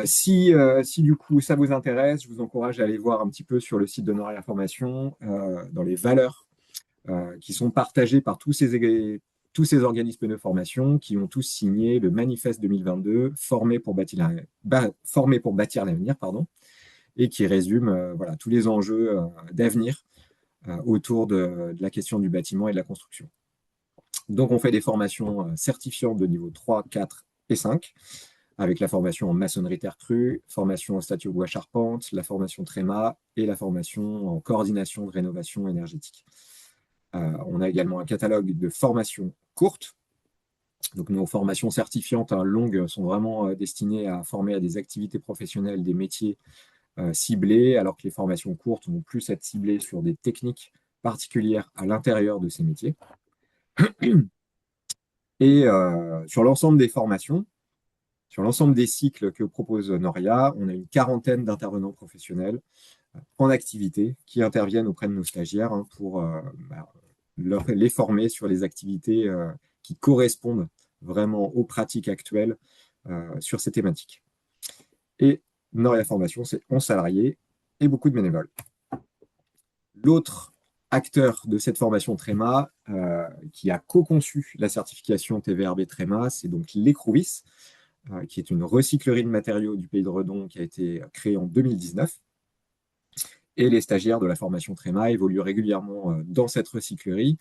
Si du coup ça vous intéresse, je vous encourage à aller voir un petit peu sur le site de Noria Formation, dans les valeurs qui sont partagées par tous ces organismes de formation qui ont tous signé le manifeste 2022, formés pour bâtir l'avenir, pardon, et qui résume voilà, tous les enjeux d'avenir autour de la question du bâtiment et de la construction. Donc on fait des formations certifiantes de niveau 3, 4 et 5, avec la formation en maçonnerie terre crue, formation en statue bois charpente, la formation tréma et la formation en coordination de rénovation énergétique. On a également un catalogue de formations courtes. Donc nos formations certifiantes longues sont vraiment destinées à former à des activités professionnelles, des métiers ciblés, alors que les formations courtes vont plus être ciblées sur des techniques particulières à l'intérieur de ces métiers. Et sur l'ensemble des formations, sur l'ensemble des cycles que propose Noria, on a une quarantaine d'intervenants professionnels en activité qui interviennent auprès de nos stagiaires pour les former sur les activités qui correspondent vraiment aux pratiques actuelles sur ces thématiques. Et Noria Formation, c'est 11 salariés et beaucoup de bénévoles. L'autre acteur de cette formation Tréma, qui a co-conçu la certification TVRB Tréma, c'est donc l'Ecrouvis, qui est une recyclerie de matériaux du Pays de Redon qui a été créée en 2019. Et les stagiaires de la formation Tréma évoluent régulièrement dans cette recyclerie,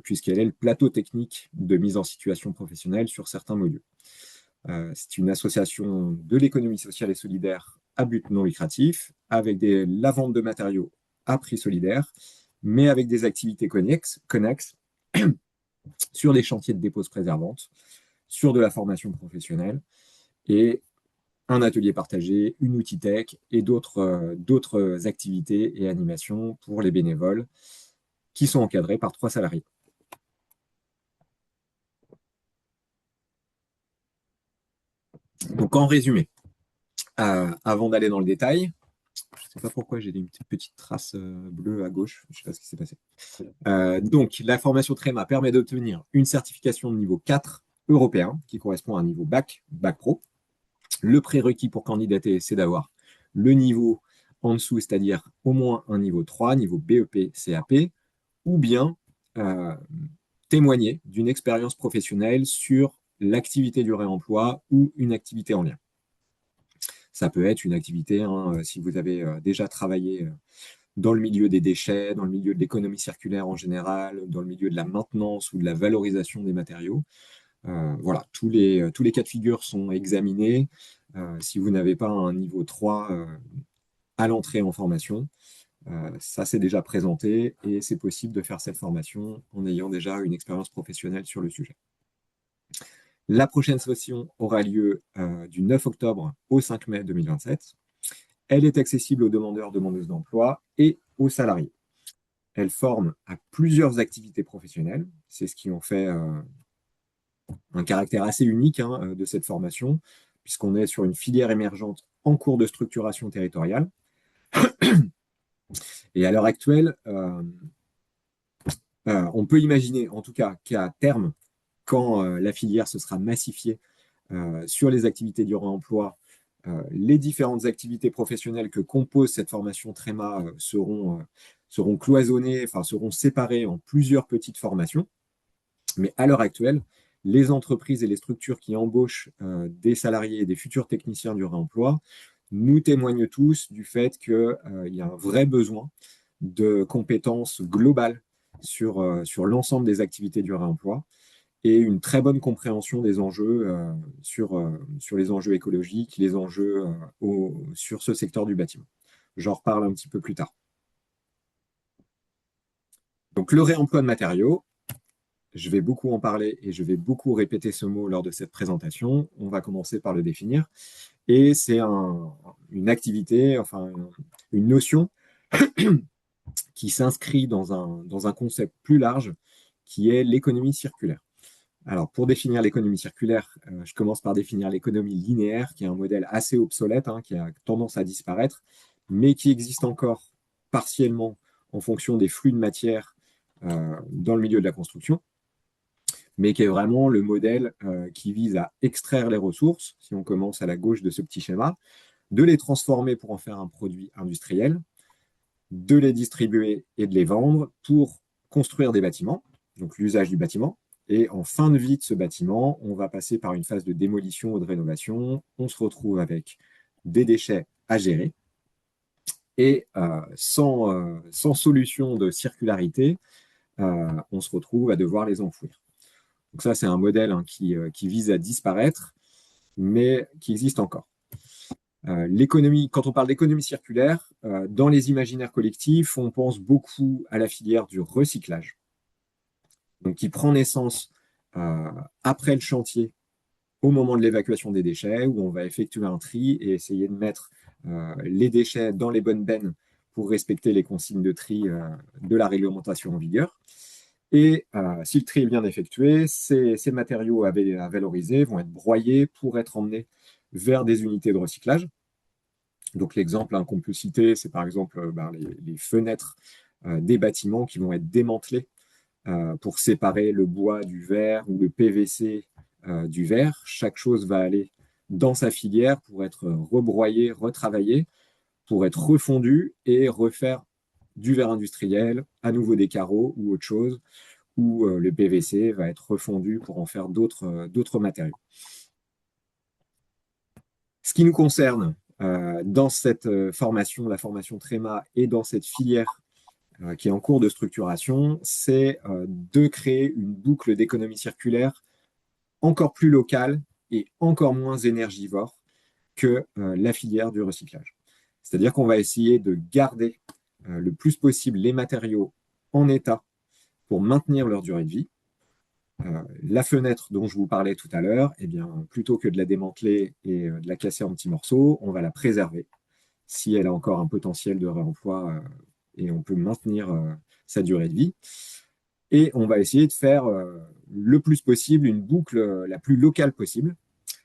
puisqu'elle est le plateau technique de mise en situation professionnelle sur certains modules. C'est une association de l'économie sociale et solidaire à but non lucratif, avec la vente de matériaux à prix solidaire, mais avec des activités connexes sur des chantiers de dépose préservante, sur de la formation professionnelle et un atelier partagé, une outil tech et d'autres activités et animations pour les bénévoles qui sont encadrés par 3 salariés. Donc en résumé, avant d'aller dans le détail, je ne sais pas pourquoi j'ai une petite trace bleue à gauche, je ne sais pas ce qui s'est passé. Donc la formation Tréma permet d'obtenir une certification de niveau 4 européen qui correspond à un niveau bac pro. Le prérequis pour candidater, c'est d'avoir le niveau en dessous, c'est-à-dire au moins un niveau 3, niveau BEP, CAP, ou bien témoigner d'une expérience professionnelle sur l'activité du réemploi ou une activité en lien. Ça peut être une activité, si vous avez déjà travaillé dans le milieu des déchets, dans le milieu de l'économie circulaire en général, dans le milieu de la maintenance ou de la valorisation des matériaux. Voilà, tous les cas de figure sont examinés. Si vous n'avez pas un niveau 3 à l'entrée en formation, ça s'est déjà présenté et c'est possible de faire cette formation en ayant déjà une expérience professionnelle sur le sujet. La prochaine session aura lieu du 9 octobre au 5 mai 2027. Elle est accessible aux demandeurs, demandeuses d'emploi et aux salariés. Elle forme à plusieurs activités professionnelles. C'est ce qui en fait un caractère assez unique de cette formation, puisqu'on est sur une filière émergente en cours de structuration territoriale. Et à l'heure actuelle, on peut imaginer en tout cas qu'à terme, quand la filière se sera massifiée sur les activités du réemploi, les différentes activités professionnelles que compose cette formation Tréma seront cloisonnées, enfin seront séparées en plusieurs petites formations. Mais à l'heure actuelle, les entreprises et les structures qui embauchent des salariés et des futurs techniciens du réemploi nous témoignent tous du fait qu'il y a un vrai besoin de compétences globales sur l'ensemble des activités du réemploi et une très bonne compréhension des enjeux sur les enjeux écologiques, les enjeux sur ce secteur du bâtiment. J'en reparle un petit peu plus tard. Donc le réemploi de matériaux, je vais beaucoup en parler et je vais beaucoup répéter ce mot lors de cette présentation. On va commencer par le définir. Et c'est une activité, enfin une notion qui s'inscrit dans un concept plus large qui est l'économie circulaire. Alors, pour définir l'économie circulaire, je commence par définir l'économie linéaire, qui est un modèle assez obsolète, qui a tendance à disparaître, mais qui existe encore partiellement en fonction des flux de matière dans le milieu de la construction. mais qui est vraiment le modèle qui vise à extraire les ressources, si on commence à la gauche de ce petit schéma, de les transformer pour en faire un produit industriel, de les distribuer et de les vendre pour construire des bâtiments, donc l'usage du bâtiment. Et en fin de vie de ce bâtiment, on va passer par une phase de démolition ou de rénovation. On se retrouve avec des déchets à gérer. Et sans solution de circularité, on se retrouve à devoir les enfouir. Donc ça, c'est un modèle qui vise à disparaître, mais qui existe encore. L'économie, quand on parle d'économie circulaire, dans les imaginaires collectifs, on pense beaucoup à la filière du recyclage, donc qui prend naissance après le chantier, au moment de l'évacuation des déchets, où on va effectuer un tri et essayer de mettre les déchets dans les bonnes bennes pour respecter les consignes de tri de la réglementation en vigueur. Et si le tri est bien effectué, ces matériaux à valoriser vont être broyés pour être emmenés vers des unités de recyclage. Donc l'exemple qu'on peut citer, c'est par exemple les fenêtres des bâtiments qui vont être démantelés pour séparer le bois du verre ou le PVC du verre. Chaque chose va aller dans sa filière pour être rebroyée, retravaillée, pour être refondue et refaire du verre industriel, à nouveau des carreaux ou autre chose, où le PVC va être refondu pour en faire d'autres matériaux. Ce qui nous concerne dans cette formation, la formation Tréma, et dans cette filière qui est en cours de structuration, c'est de créer une boucle d'économie circulaire encore plus locale et encore moins énergivore que la filière du recyclage. C'est-à-dire qu'on va essayer de garder le plus possible les matériaux en état pour maintenir leur durée de vie. La fenêtre dont je vous parlais tout à l'heure, eh bien, plutôt que de la démanteler et de la casser en petits morceaux, on va la préserver si elle a encore un potentiel de réemploi et on peut maintenir sa durée de vie. Et on va essayer de faire le plus possible une boucle la plus locale possible.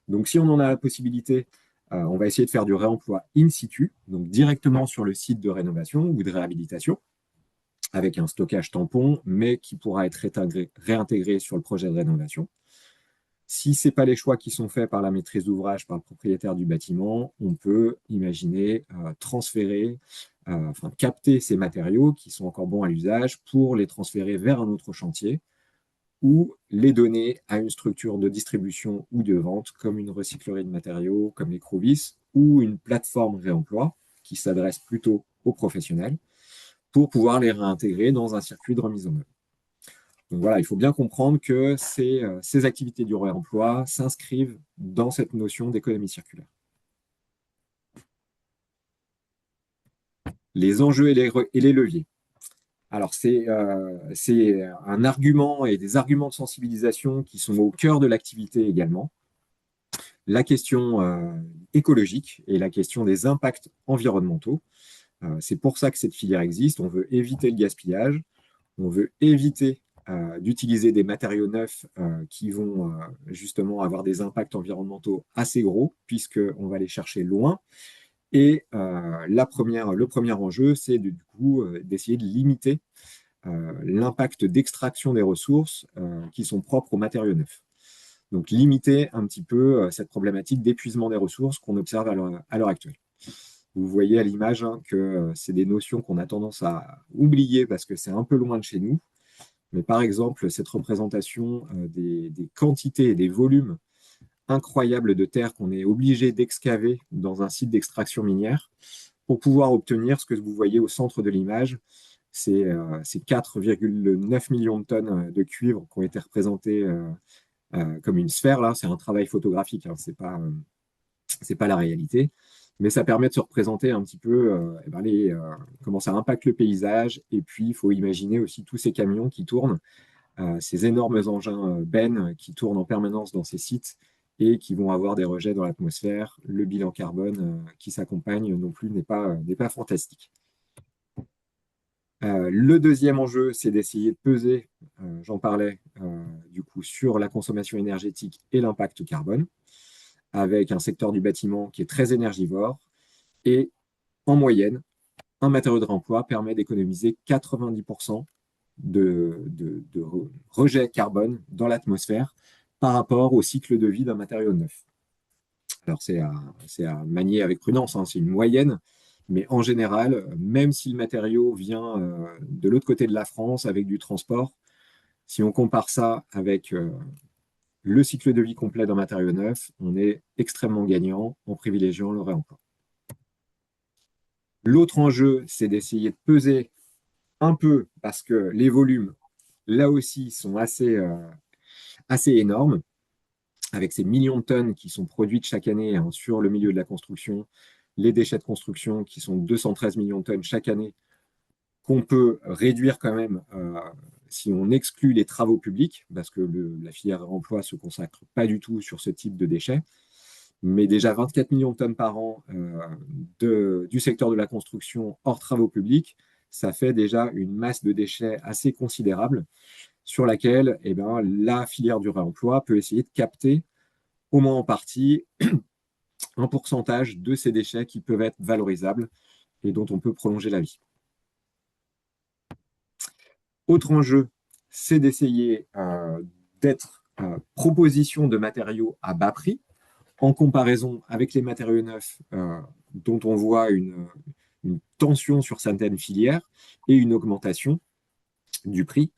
Donc, si on en a la possibilité, on va essayer de faire du réemploi in situ, donc directement sur le site de rénovation ou de réhabilitation, avec un stockage tampon, mais qui pourra être réintégré sur le projet de rénovation. Si ce n'est pas les choix qui sont faits par la maîtrise d'ouvrage, par le propriétaire du bâtiment, on peut imaginer transférer, capter ces matériaux qui sont encore bons à l'usage pour les transférer vers un autre chantier ou les donner à une structure de distribution ou de vente comme une recyclerie de matériaux, comme les Crovis, ou une plateforme réemploi qui s'adresse plutôt aux professionnels pour pouvoir les réintégrer dans un circuit de remise en œuvre. Donc voilà, il faut bien comprendre que ces activités du réemploi s'inscrivent dans cette notion d'économie circulaire. Les enjeux et les leviers. Alors, c'est un argument et des arguments de sensibilisation qui sont au cœur de l'activité également. La question écologique et la question des impacts environnementaux. C'est pour ça que cette filière existe. On veut éviter le gaspillage, on veut éviter d'utiliser des matériaux neufs qui vont justement avoir des impacts environnementaux assez gros, puisqu'on va les chercher loin. Et le premier enjeu, c'est du coup d'essayer de limiter l'impact d'extraction des ressources qui sont propres aux matériaux neufs. Donc limiter un petit peu cette problématique d'épuisement des ressources qu'on observe à l'heure actuelle. Vous voyez à l'image que c'est des notions qu'on a tendance à oublier parce que c'est un peu loin de chez nous. Mais par exemple, cette représentation des quantités et des volumes incroyables de terre qu'on est obligé d'excaver dans un site d'extraction minière pour pouvoir obtenir ce que vous voyez au centre de l'image, c'est 4,9 millions de tonnes de cuivre qui ont été représentées comme une sphère. Là, c'est un travail photographique, hein, c'est pas la réalité. Mais ça permet de se représenter un petit peu comment ça impacte le paysage. Et puis, il faut imaginer aussi tous ces camions qui tournent, ces énormes engins bennes qui tournent en permanence dans ces sites et qui vont avoir des rejets dans l'atmosphère. Le bilan carbone qui s'accompagne non plus n'est pas fantastique. Le deuxième enjeu, c'est d'essayer de peser, j'en parlais, du coup, sur la consommation énergétique et l'impact carbone, avec un secteur du bâtiment qui est très énergivore. Et en moyenne, un matériau de réemploi permet d'économiser 90% de rejet carbone dans l'atmosphère par rapport au cycle de vie d'un matériau neuf. Alors, c'est à manier avec prudence, hein, c'est une moyenne, mais en général, même si le matériau vient de l'autre côté de la France avec du transport, si on compare ça avec le cycle de vie complet d'un matériau neuf, on est extrêmement gagnant en privilégiant le réemploi. L'autre enjeu, c'est d'essayer de peser un peu, parce que les volumes, là aussi, sont assez énormes, avec ces millions de tonnes qui sont produites chaque année, hein, sur le milieu de la construction, les déchets de construction qui sont 213 millions de tonnes chaque année, qu'on peut réduire quand même si on exclut les travaux publics, parce que la filière emploi ne se consacre pas du tout sur ce type de déchets. Mais déjà 24 millions de tonnes par an du secteur de la construction hors travaux publics, ça fait déjà une masse de déchets assez considérable sur laquelle eh ben, la filière du réemploi peut essayer de capter, au moins en partie, un pourcentage de ces déchets qui peuvent être valorisables et dont on peut prolonger la vie. Autre enjeu, c'est d'essayer d'être proposition de matériaux à bas prix en comparaison avec les matériaux neufs dont on voit une tension sur certaines filières et une augmentation du prix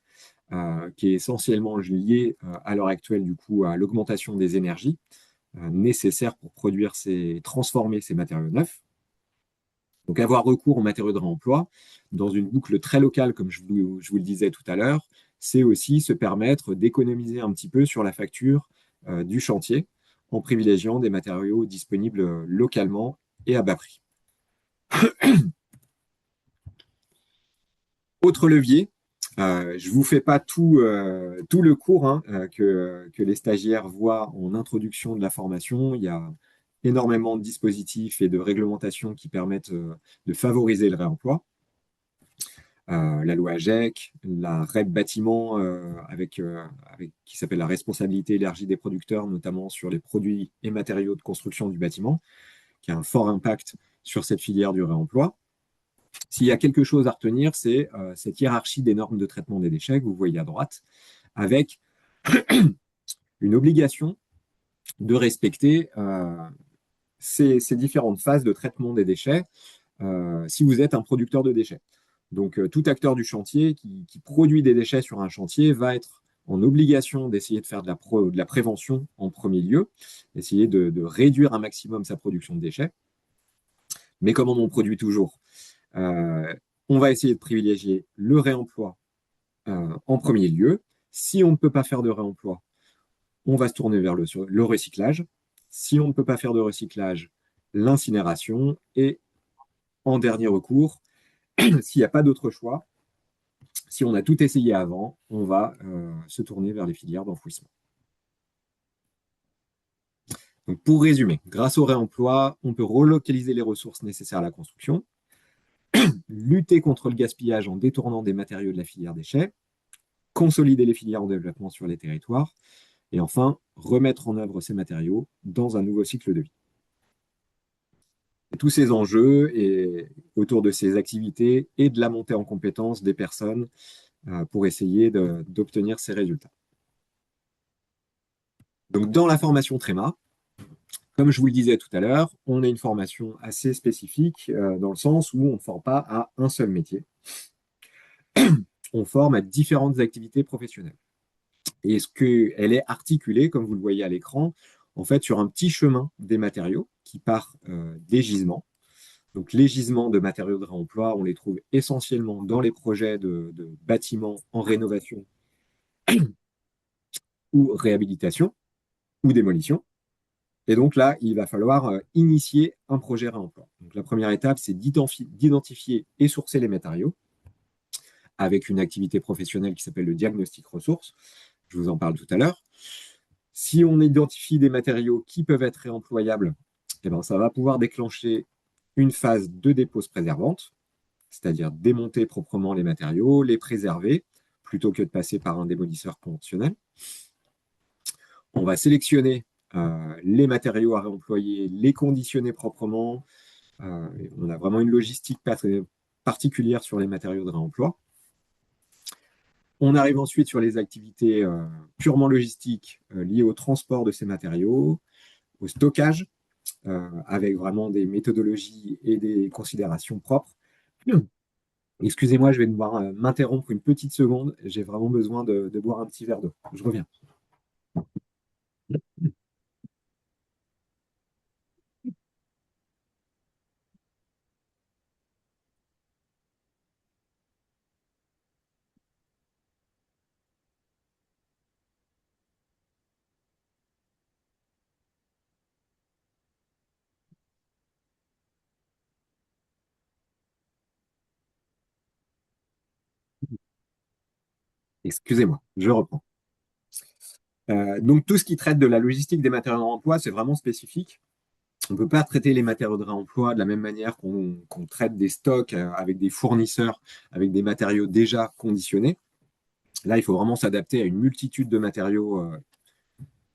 qui est essentiellement liée à l'heure actuelle du coup à l'augmentation des énergies nécessaires pour transformer ces matériaux neufs. Donc avoir recours aux matériaux de réemploi dans une boucle très locale, comme je vous le disais tout à l'heure, c'est aussi se permettre d'économiser un petit peu sur la facture du chantier en privilégiant des matériaux disponibles localement et à bas prix. Autre levier, je ne vous fais pas tout le cours hein, que les stagiaires voient en introduction de la formation. Il y a énormément de dispositifs et de réglementations qui permettent de favoriser le réemploi. La loi AGEC, la REP bâtiment qui s'appelle la responsabilité élargie des producteurs, notamment sur les produits et matériaux de construction du bâtiment, qui a un fort impact sur cette filière du réemploi. S'il y a quelque chose à retenir, c'est cette hiérarchie des normes de traitement des déchets que vous voyez à droite, avec une obligation de respecter ces différentes phases de traitement des déchets si vous êtes un producteur de déchets. Donc, tout acteur du chantier qui produit des déchets sur un chantier va être en obligation d'essayer de faire de la prévention en premier lieu, essayer de réduire un maximum sa production de déchets. Mais comme on en produit toujours, on va essayer de privilégier le réemploi en premier lieu. Si on ne peut pas faire de réemploi, on va se tourner vers le recyclage. Si on ne peut pas faire de recyclage, l'incinération. Et en dernier recours, s'il n'y a pas d'autre choix, si on a tout essayé avant, on va se tourner vers les filières d'enfouissement. Donc pour résumer, grâce au réemploi, on peut relocaliser les ressources nécessaires à la construction, lutter contre le gaspillage en détournant des matériaux de la filière déchets, consolider les filières en développement sur les territoires, et enfin, remettre en œuvre ces matériaux dans un nouveau cycle de vie. Et tous ces enjeux et autour de ces activités et de la montée en compétences des personnes pour essayer d'obtenir ces résultats. Donc, dans la formation Tréma, comme je vous le disais tout à l'heure, on a une formation assez spécifique dans le sens où on ne forme pas à un seul métier. On forme à différentes activités professionnelles. Et elle est articulée, comme vous le voyez à l'écran, en fait, sur un petit chemin des matériaux qui part des gisements. Donc, les gisements de matériaux de réemploi, on les trouve essentiellement dans les projets de bâtiments en rénovation ou réhabilitation ou démolition. Et donc là, il va falloir initier un projet réemploi. Donc, la première étape, c'est d'identifier et sourcer les matériaux avec une activité professionnelle qui s'appelle le diagnostic ressources. Je vous en parle tout à l'heure. Si on identifie des matériaux qui peuvent être réemployables, eh ben, ça va pouvoir déclencher une phase de dépose préservante, c'est-à-dire démonter proprement les matériaux, les préserver, plutôt que de passer par un démolisseur conventionnel. On va sélectionner les matériaux à réemployer, les conditionner proprement. On a vraiment une logistique particulière sur les matériaux de réemploi. On arrive ensuite sur les activités purement logistiques liées au transport de ces matériaux, au stockage, avec vraiment des méthodologies et des considérations propres. Excusez-moi, je vais devoir m'interrompre une petite seconde. J'ai vraiment besoin de boire un petit verre d'eau. Je reviens. Excusez-moi, je reprends. Donc, tout ce qui traite de la logistique des matériaux de réemploi, c'est vraiment spécifique. On ne peut pas traiter les matériaux de réemploi de la même manière qu'on traite des stocks avec des fournisseurs, avec des matériaux déjà conditionnés. Là, il faut vraiment s'adapter à une multitude de matériaux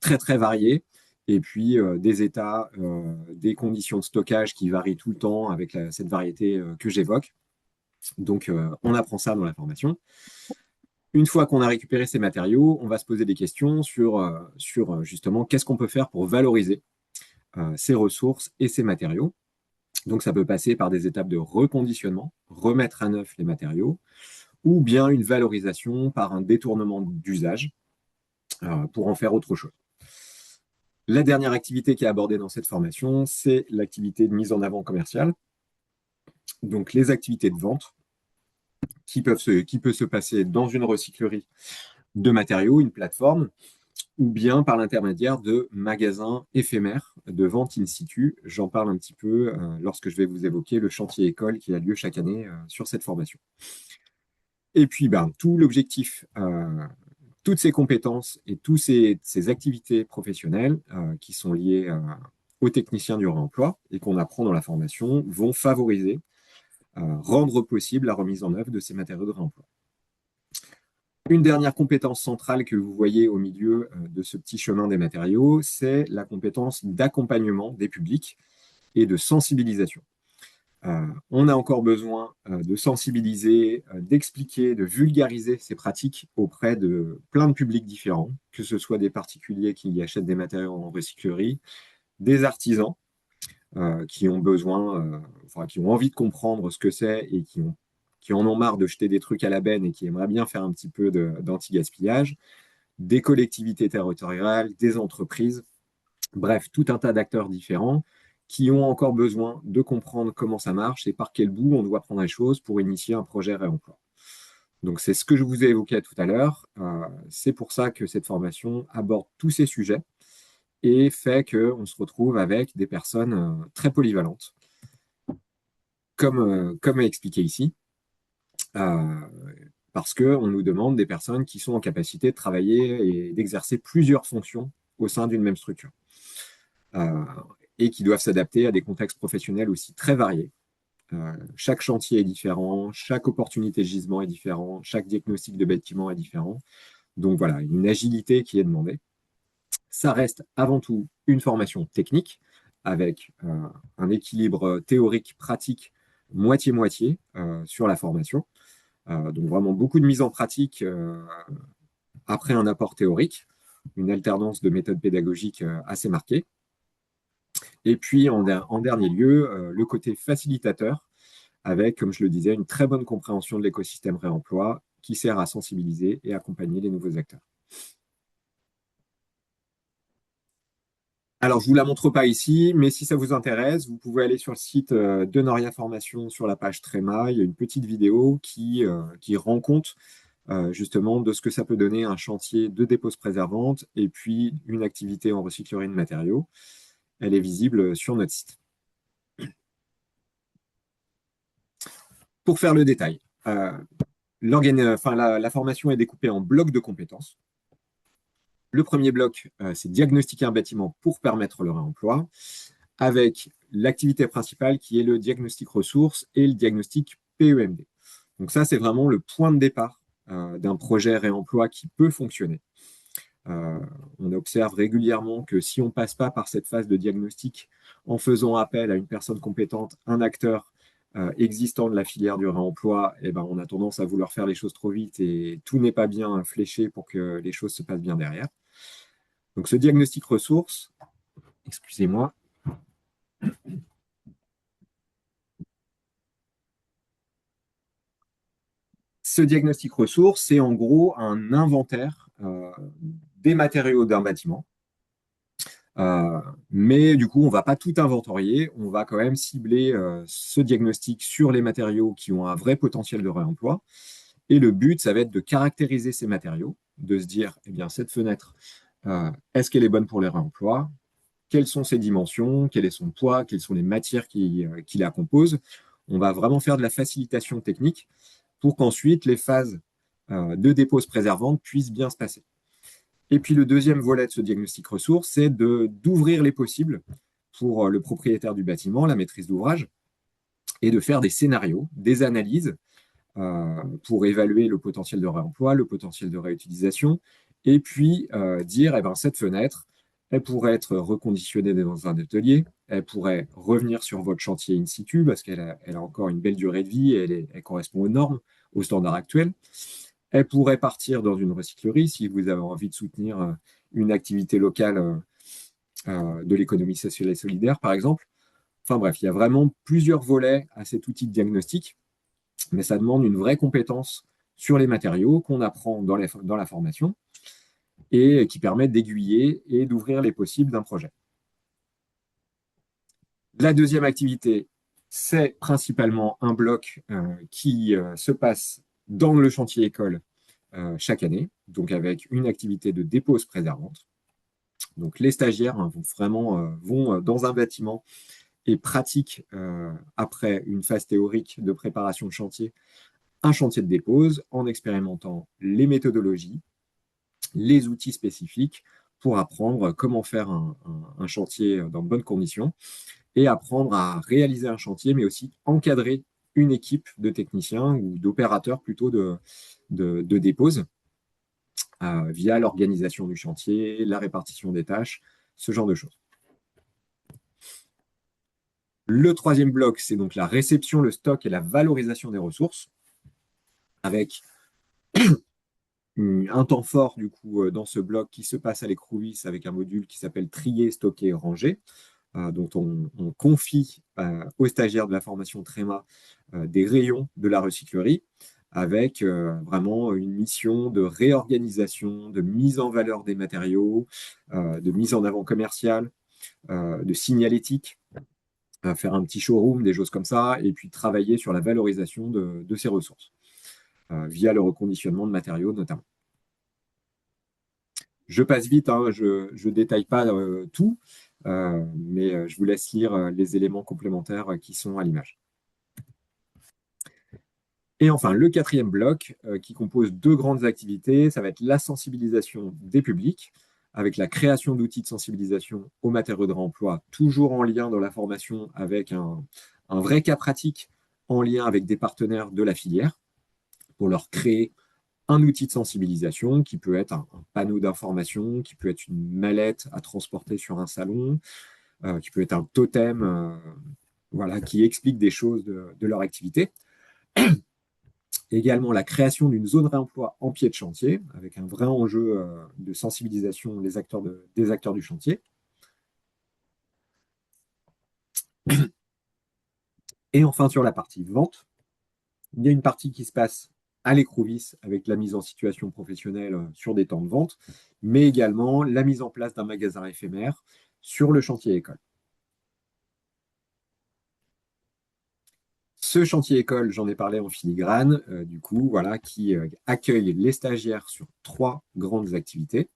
très, très variés. Et puis, des états, des conditions de stockage qui varient tout le temps avec cette variété que j'évoque. Donc, on apprend ça dans la formation. Une fois qu'on a récupéré ces matériaux, on va se poser des questions sur justement qu'est-ce qu'on peut faire pour valoriser ces ressources et ces matériaux. Donc, ça peut passer par des étapes de reconditionnement, remettre à neuf les matériaux, ou bien une valorisation par un détournement d'usage pour en faire autre chose. La dernière activité qui est abordée dans cette formation, c'est l'activité de mise en avant commerciale. Donc, les activités de vente qui peut se passer dans une recyclerie de matériaux, une plateforme, ou bien par l'intermédiaire de magasins éphémères de vente in situ. J'en parle un petit peu lorsque je vais vous évoquer le chantier école qui a lieu chaque année sur cette formation. Et puis, tout l'objectif, toutes ces compétences et toutes ces activités professionnelles qui sont liées aux techniciens du réemploi et qu'on apprend dans la formation vont favoriser, rendre possible la remise en œuvre de ces matériaux de réemploi. Une dernière compétence centrale que vous voyez au milieu de ce petit chemin des matériaux, c'est la compétence d'accompagnement des publics et de sensibilisation. On a encore besoin de sensibiliser, d'expliquer, de vulgariser ces pratiques auprès de plein de publics différents, que ce soit des particuliers qui achètent des matériaux en recyclerie, des artisans qui ont besoin, qui ont envie de comprendre ce que c'est et qui en ont marre de jeter des trucs à la benne et qui aimeraient bien faire un petit peu d'anti-gaspillage, des collectivités territoriales, des entreprises, bref, tout un tas d'acteurs différents qui ont encore besoin de comprendre comment ça marche et par quel bout on doit prendre les choses pour initier un projet réemploi. Donc c'est ce que je vous ai évoqué tout à l'heure. C'est pour ça que cette formation aborde tous ces sujets et fait qu'on se retrouve avec des personnes très polyvalentes, comme expliqué ici, euh, parce qu'on nous demande des personnes qui sont en capacité de travailler et d'exercer plusieurs fonctions au sein d'une même structure. Et qui doivent s'adapter à des contextes professionnels aussi très variés. Chaque chantier est différent, chaque opportunité de gisement est différent, chaque diagnostic de bâtiment est différent. Donc voilà, une agilité qui est demandée. Ça reste avant tout une formation technique avec un équilibre théorique-pratique moitié-moitié sur la formation. Donc vraiment beaucoup de mise en pratique après un apport théorique, une alternance de méthodes pédagogiques assez marquée. Et puis, en dernier lieu, le côté facilitateur, avec, comme je le disais, une très bonne compréhension de l'écosystème réemploi qui sert à sensibiliser et accompagner les nouveaux acteurs. Alors, je ne vous la montre pas ici, mais si ça vous intéresse, vous pouvez aller sur le site de Noria Formation sur la page Tréma. Il y a une petite vidéo qui rend compte justement de ce que ça peut donner un chantier de dépose préservante et puis une activité en recyclerie de matériaux. Elle est visible sur notre site. Pour faire le détail, la formation est découpée en blocs de compétences. Le premier bloc, c'est diagnostiquer un bâtiment pour permettre le réemploi, avec l'activité principale qui est le diagnostic ressources et le diagnostic PEMD. Donc ça, c'est vraiment le point de départ d'un projet réemploi qui peut fonctionner. On observe régulièrement que si on ne passe pas par cette phase de diagnostic en faisant appel à une personne compétente, un acteur existants de la filière du réemploi, eh ben, on a tendance à vouloir faire les choses trop vite et tout n'est pas bien fléché pour que les choses se passent bien derrière. Donc ce diagnostic ressources, excusez-moi, ce diagnostic ressources, c'est en gros un inventaire des matériaux d'un bâtiment. Mais du coup, on ne va pas tout inventorier, on va quand même cibler ce diagnostic sur les matériaux qui ont un vrai potentiel de réemploi. Et le but, ça va être de caractériser ces matériaux, de se dire, eh bien, cette fenêtre, est-ce qu'elle est bonne pour les réemplois? Quelles sont ses dimensions? Quel est son poids? Quelles sont les matières qui la composent? On va vraiment faire de la facilitation technique pour qu'ensuite les phases de dépose préservante puissent bien se passer. Et puis le deuxième volet de ce diagnostic ressources, c'est d'ouvrir les possibles pour le propriétaire du bâtiment, la maîtrise d'ouvrage, et de faire des scénarios, des analyses pour évaluer le potentiel de réemploi, le potentiel de réutilisation, et puis dire, eh ben, cette fenêtre, elle pourrait être reconditionnée dans un atelier, elle pourrait revenir sur votre chantier in situ parce qu'elle a encore une belle durée de vie et elle correspond aux normes, aux standards actuels. Elle pourrait partir dans une recyclerie si vous avez envie de soutenir une activité locale de l'économie sociale et solidaire, par exemple. Enfin bref, il y a vraiment plusieurs volets à cet outil de diagnostic, mais ça demande une vraie compétence sur les matériaux qu'on apprend dans la formation et qui permet d'aiguiller et d'ouvrir les possibles d'un projet. La deuxième activité, c'est principalement un bloc qui se passe dans le chantier école chaque année, donc avec une activité de dépose préservante. Donc les stagiaires vont vraiment vont dans un bâtiment et pratiquent après une phase théorique de préparation de chantier un chantier de dépose en expérimentant les méthodologies, les outils spécifiques pour apprendre comment faire un chantier dans de bonnes conditions et apprendre à réaliser un chantier, mais aussi encadrer une équipe de techniciens ou d'opérateurs plutôt de dépose via l'organisation du chantier, la répartition des tâches, ce genre de choses. Le troisième bloc, c'est donc la réception, le stock et la valorisation des ressources, avec un temps fort du coup dans ce bloc qui se passe à l'écrouisse avec un module qui s'appelle trier, stocker, ranger, dont on confie aux stagiaires de la formation Tréma des rayons de la recyclerie avec vraiment une mission de réorganisation, de mise en valeur des matériaux, de mise en avant commerciale, de signalétique, faire un petit showroom, des choses comme ça, et puis travailler sur la valorisation de ces ressources via le reconditionnement de matériaux notamment. Je passe vite, hein, je ne détaille pas tout, mais je vous laisse lire les éléments complémentaires qui sont à l'image. Et enfin, le quatrième bloc, qui compose deux grandes activités, ça va être la sensibilisation des publics, avec la création d'outils de sensibilisation aux matériaux de réemploi, toujours en lien dans la formation avec un vrai cas pratique en lien avec des partenaires de la filière, pour leur créer un outil de sensibilisation qui peut être un panneau d'information, qui peut être une mallette à transporter sur un salon, qui peut être un totem voilà, qui explique des choses de leur activité. Également la création d'une zone réemploi en pied de chantier, avec un vrai enjeu de sensibilisation des acteurs du chantier. Et enfin, sur la partie vente, il y a une partie qui se passe à l'écrouisse avec la mise en situation professionnelle sur des temps de vente, mais également la mise en place d'un magasin éphémère sur le chantier école. Ce chantier école, j'en ai parlé en filigrane, du coup, voilà, qui accueille les stagiaires sur trois grandes activités.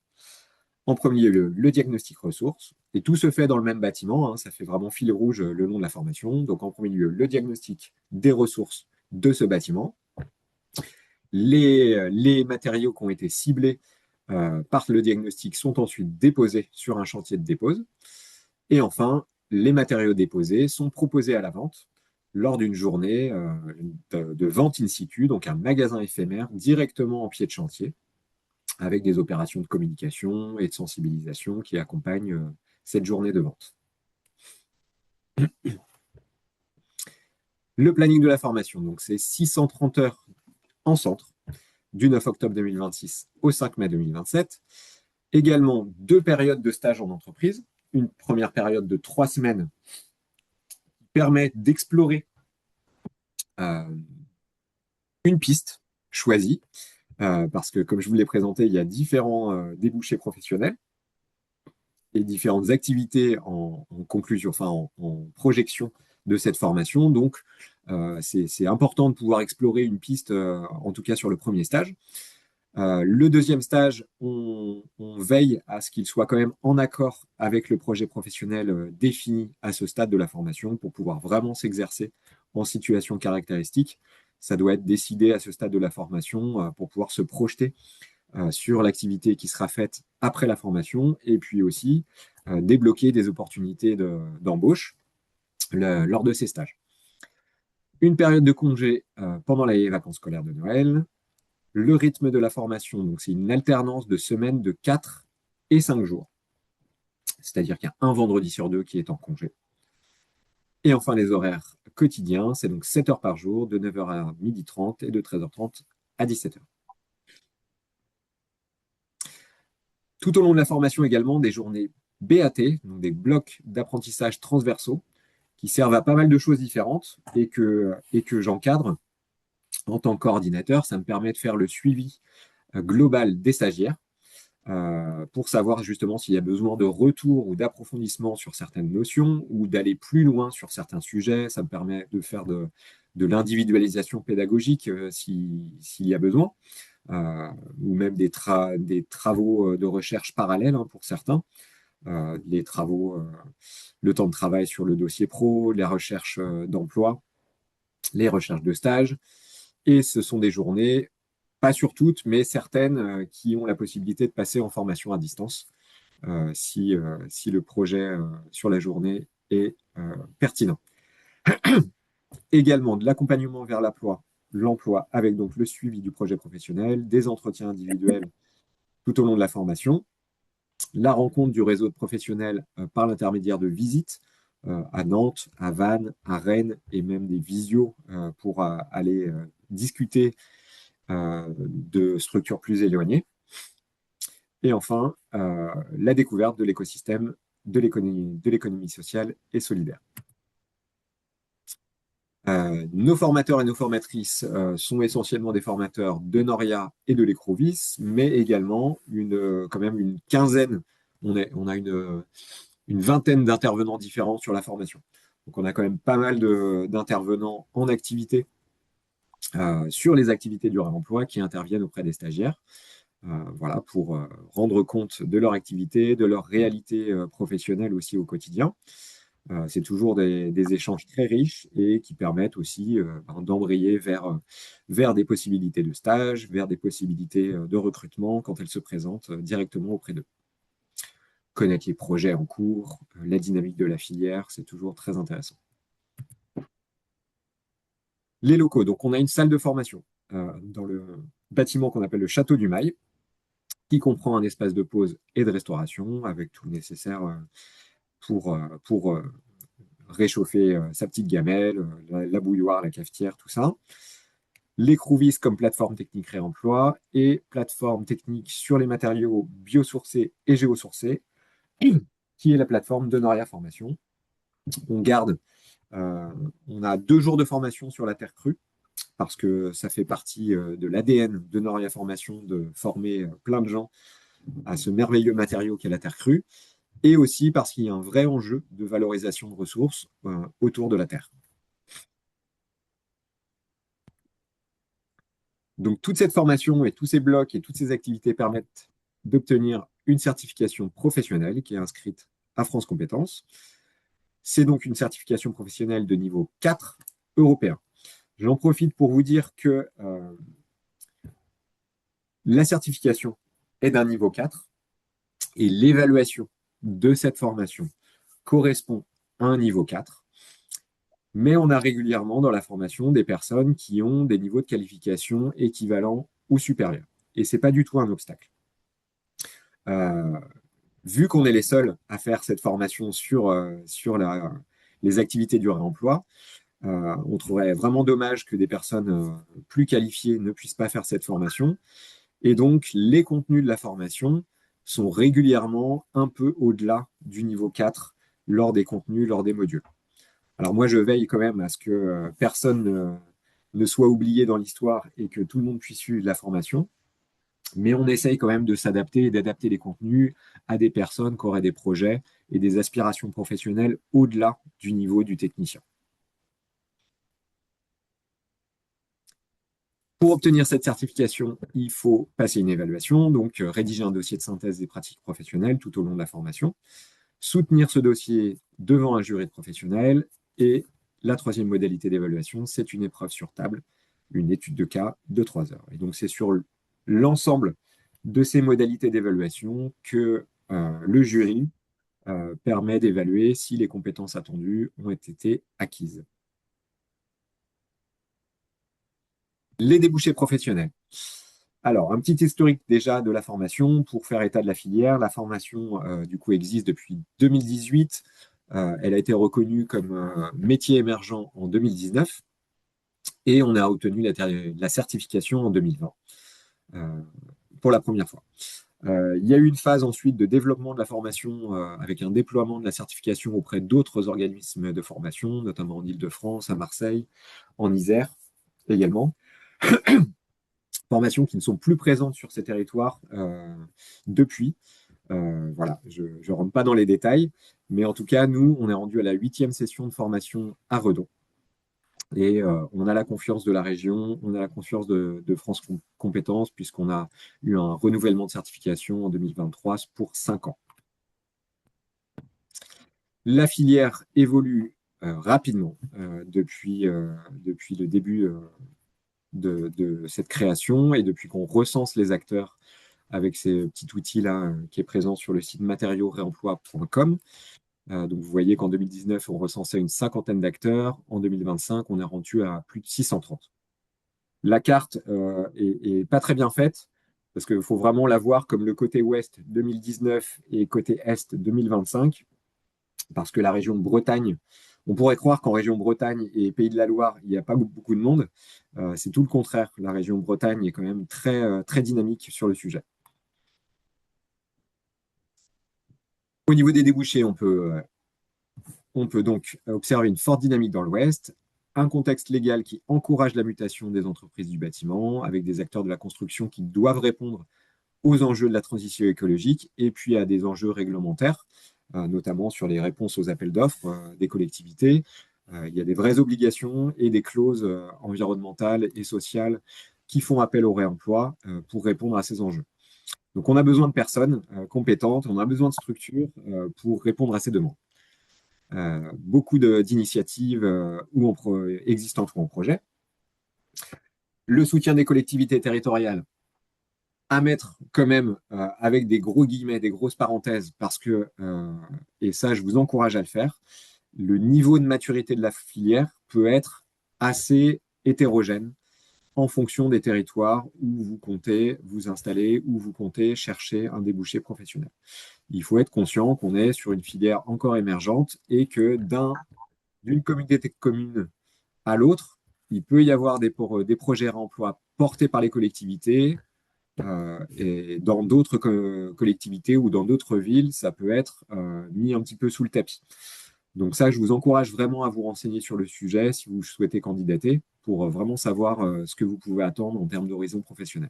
En premier lieu, le diagnostic ressources, et tout se fait dans le même bâtiment, hein, ça fait vraiment fil rouge le long de la formation. Donc, en premier lieu, le diagnostic des ressources de ce bâtiment, les matériaux qui ont été ciblés par le diagnostic sont ensuite déposés sur un chantier de dépose. Et enfin, les matériaux déposés sont proposés à la vente lors d'une journée de vente in situ, donc un magasin éphémère directement en pied de chantier, avec des opérations de communication et de sensibilisation qui accompagnent cette journée de vente. Le planning de la formation, donc c'est 630 heures en centre, du 9 octobre 2026 au 5 mai 2027. Également, 2 périodes de stage en entreprise. Une première période de 3 semaines qui permet d'explorer euh, une piste choisie, parce que comme je vous l'ai présenté, il y a différents débouchés professionnels et différentes activités en conclusion, enfin en projection de cette formation. Donc, c'est important de pouvoir explorer une piste, en tout cas sur le premier stage. Le deuxième stage, on veille à ce qu'il soit quand même en accord avec le projet professionnel défini à ce stade de la formation pour pouvoir vraiment s'exercer en situation caractéristique. Ça doit être décidé à ce stade de la formation pour pouvoir se projeter sur l'activité qui sera faite après la formation et puis aussi débloquer des opportunités d'embauche lors de ces stages. Une période de congé pendant les vacances scolaires de Noël. Le rythme de la formation, donc c'est une alternance de semaines de 4 et 5 jours. C'est-à-dire qu'il y a un vendredi sur deux qui est en congé. Et enfin, les horaires quotidiens, c'est donc 7 heures par jour, de 9 heures à 12h30 et de 13h30 à 17 heures. Tout au long de la formation également, des journées BAT, donc des blocs d'apprentissage transversaux, qui servent à pas mal de choses différentes et que j'encadre en tant que coordinateur. Ça me permet de faire le suivi global des stagiaires pour savoir justement s'il y a besoin de retour ou d'approfondissement sur certaines notions ou d'aller plus loin sur certains sujets. Ça me permet de faire de l'individualisation pédagogique s'il y a besoin, ou même des travaux de recherche parallèles pour certains. Les travaux, le temps de travail sur le dossier pro, les recherches d'emploi, les recherches de stage. Et ce sont des journées, pas sur toutes, mais certaines qui ont la possibilité de passer en formation à distance si le projet sur la journée est pertinent. Également de l'accompagnement vers l'emploi avec donc le suivi du projet professionnel, des entretiens individuels tout au long de la formation, la rencontre du réseau de professionnels par l'intermédiaire de visites à Nantes, à Vannes, à Rennes et même des visios pour aller discuter de structures plus éloignées. Et enfin, la découverte de l'écosystème de l'économie sociale et solidaire. Nos formateurs et nos formatrices sont essentiellement des formateurs de Noria et de l'Ecrovis, mais également quand même une quinzaine, on a une vingtaine d'intervenants différents sur la formation. Donc on a quand même pas mal d'intervenants en activité sur les activités du réemploi qui interviennent auprès des stagiaires. Voilà, pour rendre compte de leur activité, de leur réalité professionnelle aussi au quotidien. C'est toujours des échanges très riches et qui permettent aussi d'embrayer vers des possibilités de stage, vers des possibilités de recrutement quand elles se présentent directement auprès d'eux. Connaître les projets en cours, la dynamique de la filière, c'est toujours très intéressant. Les locaux, donc on a une salle de formation dans le bâtiment qu'on appelle le Château du Mail, qui comprend un espace de pause et de restauration avec tout le nécessaire pour réchauffer sa petite gamelle, la bouilloire, la cafetière, tout ça. L'Ecrouvis comme plateforme technique réemploi et plateforme technique sur les matériaux biosourcés et géosourcés, qui est la plateforme de Noria Formation. On garde, on a 2 jours de formation sur la terre crue, parce que ça fait partie de l'ADN de Noria Formation de former plein de gens à ce merveilleux matériau qu'est la terre crue, et aussi parce qu'il y a un vrai enjeu de valorisation de ressources autour de la terre. Donc toute cette formation et tous ces blocs et toutes ces activités permettent d'obtenir une certification professionnelle qui est inscrite à France Compétences. C'est donc une certification professionnelle de niveau 4 européen. J'en profite pour vous dire que la certification est d'un niveau 4 et l'évaluation de cette formation correspond à un niveau 4. Mais on a régulièrement dans la formation des personnes qui ont des niveaux de qualification équivalents ou supérieurs. Et ce n'est pas du tout un obstacle. Vu qu'on est les seuls à faire cette formation sur les activités du réemploi, On trouverait vraiment dommage que des personnes plus qualifiées ne puissent pas faire cette formation. Et donc, les contenus de la formation sont régulièrement un peu au-delà du niveau 4 lors des contenus, lors des modules. Alors moi, je veille quand même à ce que personne ne soit oublié dans l'histoire et que tout le monde puisse suivre la formation. Mais on essaye quand même de s'adapter et d'adapter les contenus à des personnes qui auraient des projets et des aspirations professionnelles au-delà du niveau du technicien. Pour obtenir cette certification, il faut passer une évaluation, donc rédiger un dossier de synthèse des pratiques professionnelles tout au long de la formation, soutenir ce dossier devant un jury de professionnels et la troisième modalité d'évaluation, c'est une épreuve sur table, une étude de cas de 3 heures. Et donc c'est sur l'ensemble de ces modalités d'évaluation que le jury permet d'évaluer si les compétences attendues ont été acquises. Les débouchés professionnels. Alors, un petit historique déjà de la formation pour faire état de la filière. La formation, du coup, existe depuis 2018. Elle a été reconnue comme métier émergent en 2019 et on a obtenu la certification en 2020 pour la première fois. Il y a eu une phase ensuite de développement de la formation avec un déploiement de la certification auprès d'autres organismes de formation, notamment en Île-de-France, à Marseille, en Isère également. Formations qui ne sont plus présentes sur ces territoires depuis. Voilà, je ne rentre pas dans les détails, mais en tout cas, nous, on est rendu à la 8e session de formation à Redon. Et on a la confiance de la région, on a la confiance de France Compétences, puisqu'on a eu un renouvellement de certification en 2023 pour 5 ans. La filière évolue rapidement depuis le début de cette création et depuis qu'on recense les acteurs avec ces petits outils-là qui est présent sur le site matériauxréemploi.com. Donc vous voyez qu'en 2019, on recensait une 50aine d'acteurs. En 2025, on est rendu à plus de 630. La carte est pas très bien faite parce qu'il faut vraiment la voir comme le côté ouest 2019 et côté est 2025 parce que la région de Bretagne, on pourrait croire qu'en région Bretagne et Pays de la Loire, il n'y a pas beaucoup de monde. C'est tout le contraire. La région Bretagne est quand même très dynamique sur le sujet. Au niveau des débouchés, on peut donc observer une forte dynamique dans l'Ouest, un contexte légal qui encourage la mutation des entreprises du bâtiment, avec des acteurs de la construction qui doivent répondre aux enjeux de la transition écologique et puis à des enjeux réglementaires, notamment sur les réponses aux appels d'offres des collectivités. Il y a des vraies obligations et des clauses environnementales et sociales qui font appel au réemploi pour répondre à ces enjeux. Donc on a besoin de personnes compétentes, on a besoin de structures pour répondre à ces demandes. Beaucoup d'initiatives existantes ou en projet. Le soutien des collectivités territoriales à mettre quand même avec des gros guillemets, des grosses parenthèses, parce que, et ça je vous encourage à le faire, le niveau de maturité de la filière peut être assez hétérogène en fonction des territoires où vous comptez vous installer, où vous comptez chercher un débouché professionnel. Il faut être conscient qu'on est sur une filière encore émergente et que d'une communauté de communes à l'autre, il peut y avoir des projets réemploi portés par les collectivités et dans d'autres collectivités ou dans d'autres villes, ça peut être mis un petit peu sous le tapis. Donc ça, je vous encourage vraiment à vous renseigner sur le sujet si vous souhaitez candidater pour vraiment savoir ce que vous pouvez attendre en termes d'horizon professionnel.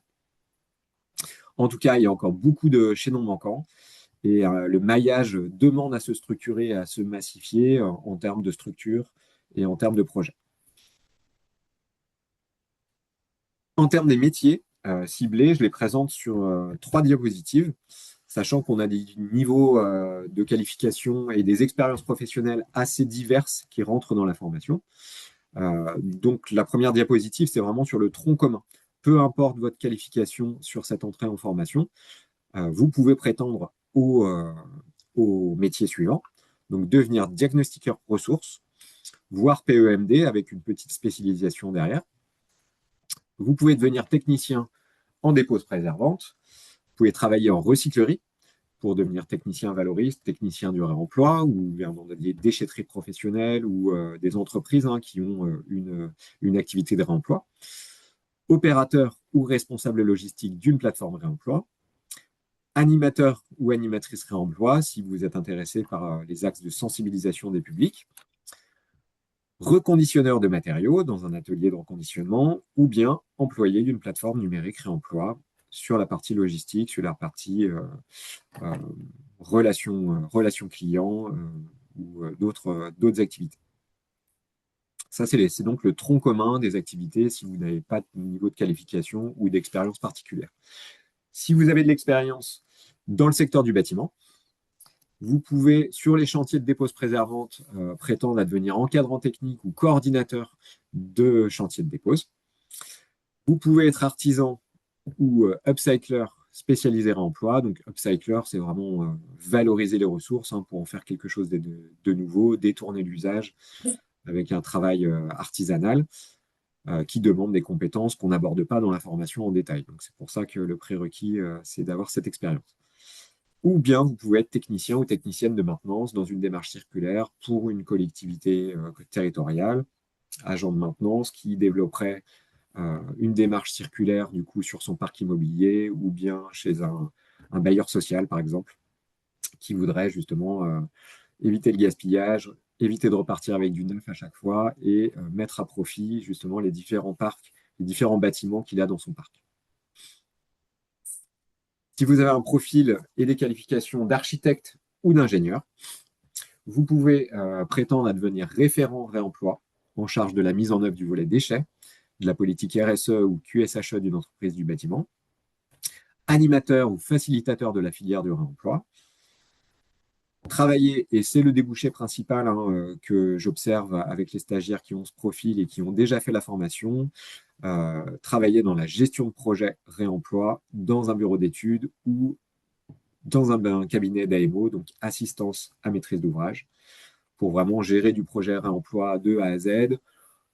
En tout cas, il y a encore beaucoup de chaînons manquants. Et le maillage demande à se structurer et à se massifier en termes de structure et en termes de projet. En termes des métiers ciblés, je les présente sur 3 diapositives, sachant qu'on a des niveaux de qualification et des expériences professionnelles assez diverses qui rentrent dans la formation. Donc la première diapositive, c'est vraiment sur le tronc commun. Peu importe votre qualification sur cette entrée en formation, vous pouvez prétendre au métier suivant, donc devenir diagnostiqueur ressources, voire PEMD avec une petite spécialisation derrière. Vous pouvez devenir technicien en dépose préservante, vous pouvez travailler en recyclerie, pour devenir technicien valoriste, technicien du réemploi, ou bien dans des déchetteries professionnelles ou des entreprises qui ont une activité de réemploi. Opérateur ou responsable logistique d'une plateforme réemploi. Animateur ou animatrice réemploi, si vous êtes intéressé par les axes de sensibilisation des publics. Reconditionneur de matériaux dans un atelier de reconditionnement, ou bien employé d'une plateforme numérique réemploi sur la partie logistique, sur la partie relations clients ou d'autres activités. Ça, c'est donc le tronc commun des activités si vous n'avez pas de niveau de qualification ou d'expérience particulière. Si vous avez de l'expérience dans le secteur du bâtiment, vous pouvez, sur les chantiers de dépose préservante, prétendre à devenir encadrant technique ou coordinateur de chantier de dépose. Vous pouvez être artisan ou upcycler spécialisé réemploi. Donc, upcycler, c'est vraiment valoriser les ressources pour en faire quelque chose de nouveau, détourner l'usage avec un travail artisanal qui demande des compétences qu'on n'aborde pas dans la formation en détail. Donc, c'est pour ça que le prérequis, c'est d'avoir cette expérience. Ou bien vous pouvez être technicien ou technicienne de maintenance dans une démarche circulaire pour une collectivité territoriale, agent de maintenance qui développerait une démarche circulaire du coup sur son parc immobilier ou bien chez un bailleur social par exemple qui voudrait justement éviter le gaspillage, éviter de repartir avec du neuf à chaque fois et mettre à profit justement les différents parcs, les différents bâtiments qu'il a dans son parc. Si vous avez un profil et des qualifications d'architecte ou d'ingénieur, vous pouvez prétendre à devenir référent réemploi en charge de la mise en œuvre du volet déchets, de la politique RSE ou QSHE d'une entreprise du bâtiment, animateur ou facilitateur de la filière du réemploi, travailler, et c'est le débouché principal que j'observe avec les stagiaires qui ont ce profil et qui ont déjà fait la formation, travailler dans la gestion de projet réemploi, dans un bureau d'études ou dans un cabinet d'AMO, donc assistance à maîtrise d'ouvrage, pour vraiment gérer du projet réemploi de A à Z,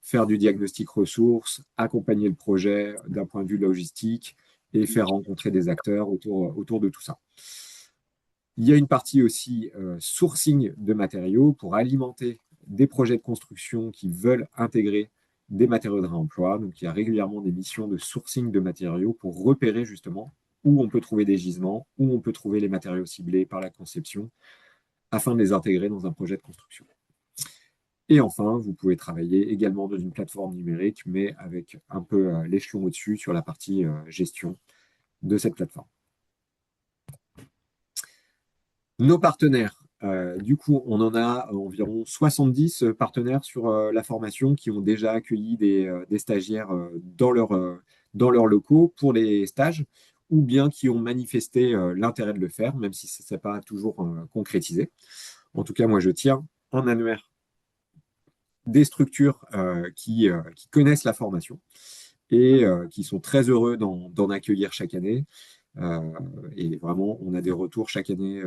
faire du diagnostic ressources, accompagner le projet d'un point de vue logistique et faire rencontrer des acteurs autour de tout ça. Il y a une partie aussi sourcing de matériaux pour alimenter des projets de construction qui veulent intégrer des matériaux de réemploi. Donc, il y a régulièrement des missions de sourcing de matériaux pour repérer justement où on peut trouver des gisements, où on peut trouver les matériaux ciblés par la conception, afin de les intégrer dans un projet de construction. Et enfin, vous pouvez travailler également dans une plateforme numérique, mais avec un peu l'échelon au-dessus sur la partie gestion de cette plateforme. Nos partenaires, du coup, on en a environ 70 partenaires sur la formation qui ont déjà accueilli des stagiaires dans leurs locaux pour les stages, ou bien qui ont manifesté l'intérêt de le faire, même si ce n'est pas toujours concrétisé. En tout cas, moi, je tiens en annuaire des structures qui connaissent la formation et qui sont très heureux d'en accueillir chaque année. Et vraiment, on a des retours chaque année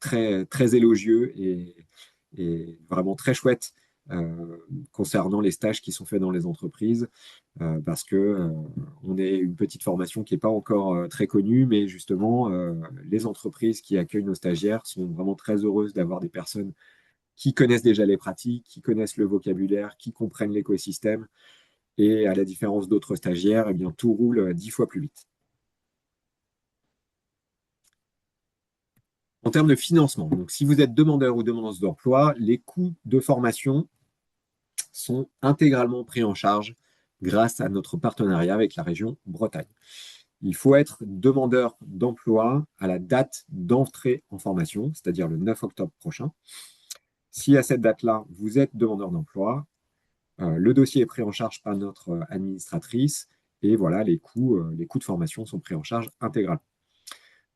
très, très élogieux et vraiment très chouettes concernant les stages qui sont faits dans les entreprises, parce que on est une petite formation qui n'est pas encore très connue, mais justement, les entreprises qui accueillent nos stagiaires sont vraiment très heureuses d'avoir des personnes qui connaissent déjà les pratiques, qui connaissent le vocabulaire, qui comprennent l'écosystème. Et à la différence d'autres stagiaires, eh bien, tout roule 10 fois plus vite. En termes de financement, donc si vous êtes demandeur ou demandeuse d'emploi, les coûts de formation sont intégralement pris en charge grâce à notre partenariat avec la région Bretagne. Il faut être demandeur d'emploi à la date d'entrée en formation, c'est-à-dire le 9 octobre prochain. Si à cette date-là, vous êtes demandeur d'emploi, le dossier est pris en charge par notre administratrice et voilà, les coûts de formation sont pris en charge intégralement.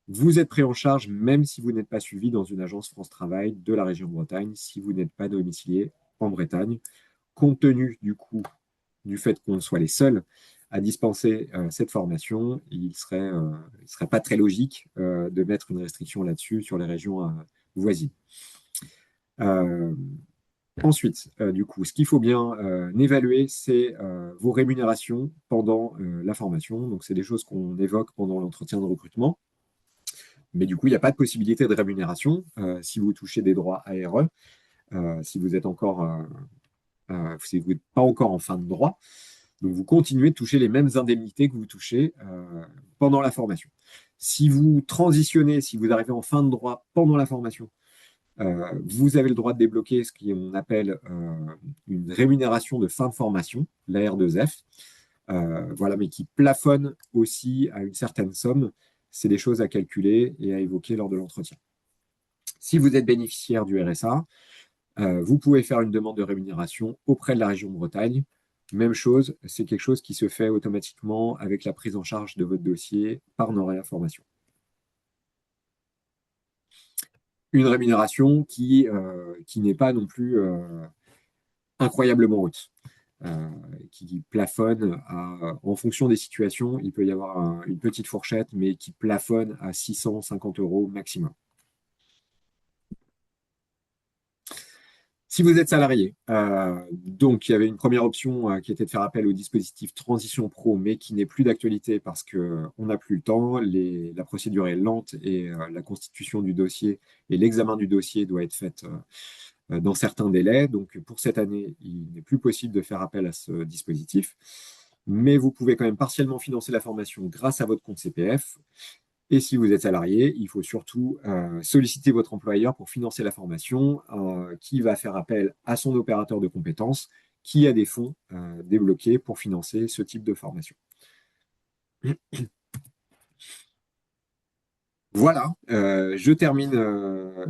Vous êtes pris en charge même si vous n'êtes pas suivi dans une agence France Travail de la région Bretagne, si vous n'êtes pas domicilié en Bretagne, compte tenu du coup du fait qu'on soit les seuls à dispenser cette formation, il serait pas très logique de mettre une restriction là-dessus sur les régions voisines. Ensuite, du coup, ce qu'il faut bien évaluer, c'est vos rémunérations pendant la formation. Donc, c'est des choses qu'on évoque pendant l'entretien de recrutement. Mais du coup, il n'y a pas de possibilité de rémunération si vous touchez des droits ARE, si vous êtes encore, si vous n'êtes pas encore en fin de droit. Donc, vous continuez de toucher les mêmes indemnités que vous touchez pendant la formation. Si vous transitionnez, si vous arrivez en fin de droit pendant la formation, vous avez le droit de débloquer ce qu'on appelle une rémunération de fin de formation, la R2F, voilà, mais qui plafonne aussi à une certaine somme. C'est des choses à calculer et à évoquer lors de l'entretien. Si vous êtes bénéficiaire du RSA, vous pouvez faire une demande de rémunération auprès de la région Bretagne. Même chose, c'est quelque chose qui se fait automatiquement avec la prise en charge de votre dossier par Norea Formation. Une rémunération qui n'est pas non plus incroyablement haute, qui plafonne en fonction des situations. Il peut y avoir une petite fourchette, mais qui plafonne à 650 € maximum. Si vous êtes salarié, donc il y avait une première option qui était de faire appel au dispositif Transition Pro, mais qui n'est plus d'actualité parce qu'on n'a plus le temps, la procédure est lente et la constitution du dossier et l'examen du dossier doit être fait dans certains délais. Donc pour cette année, il n'est plus possible de faire appel à ce dispositif, mais vous pouvez quand même partiellement financer la formation grâce à votre compte CPF. Et si vous êtes salarié, il faut surtout solliciter votre employeur pour financer la formation, qui va faire appel à son opérateur de compétences, qui a des fonds débloqués pour financer ce type de formation. Voilà, je termine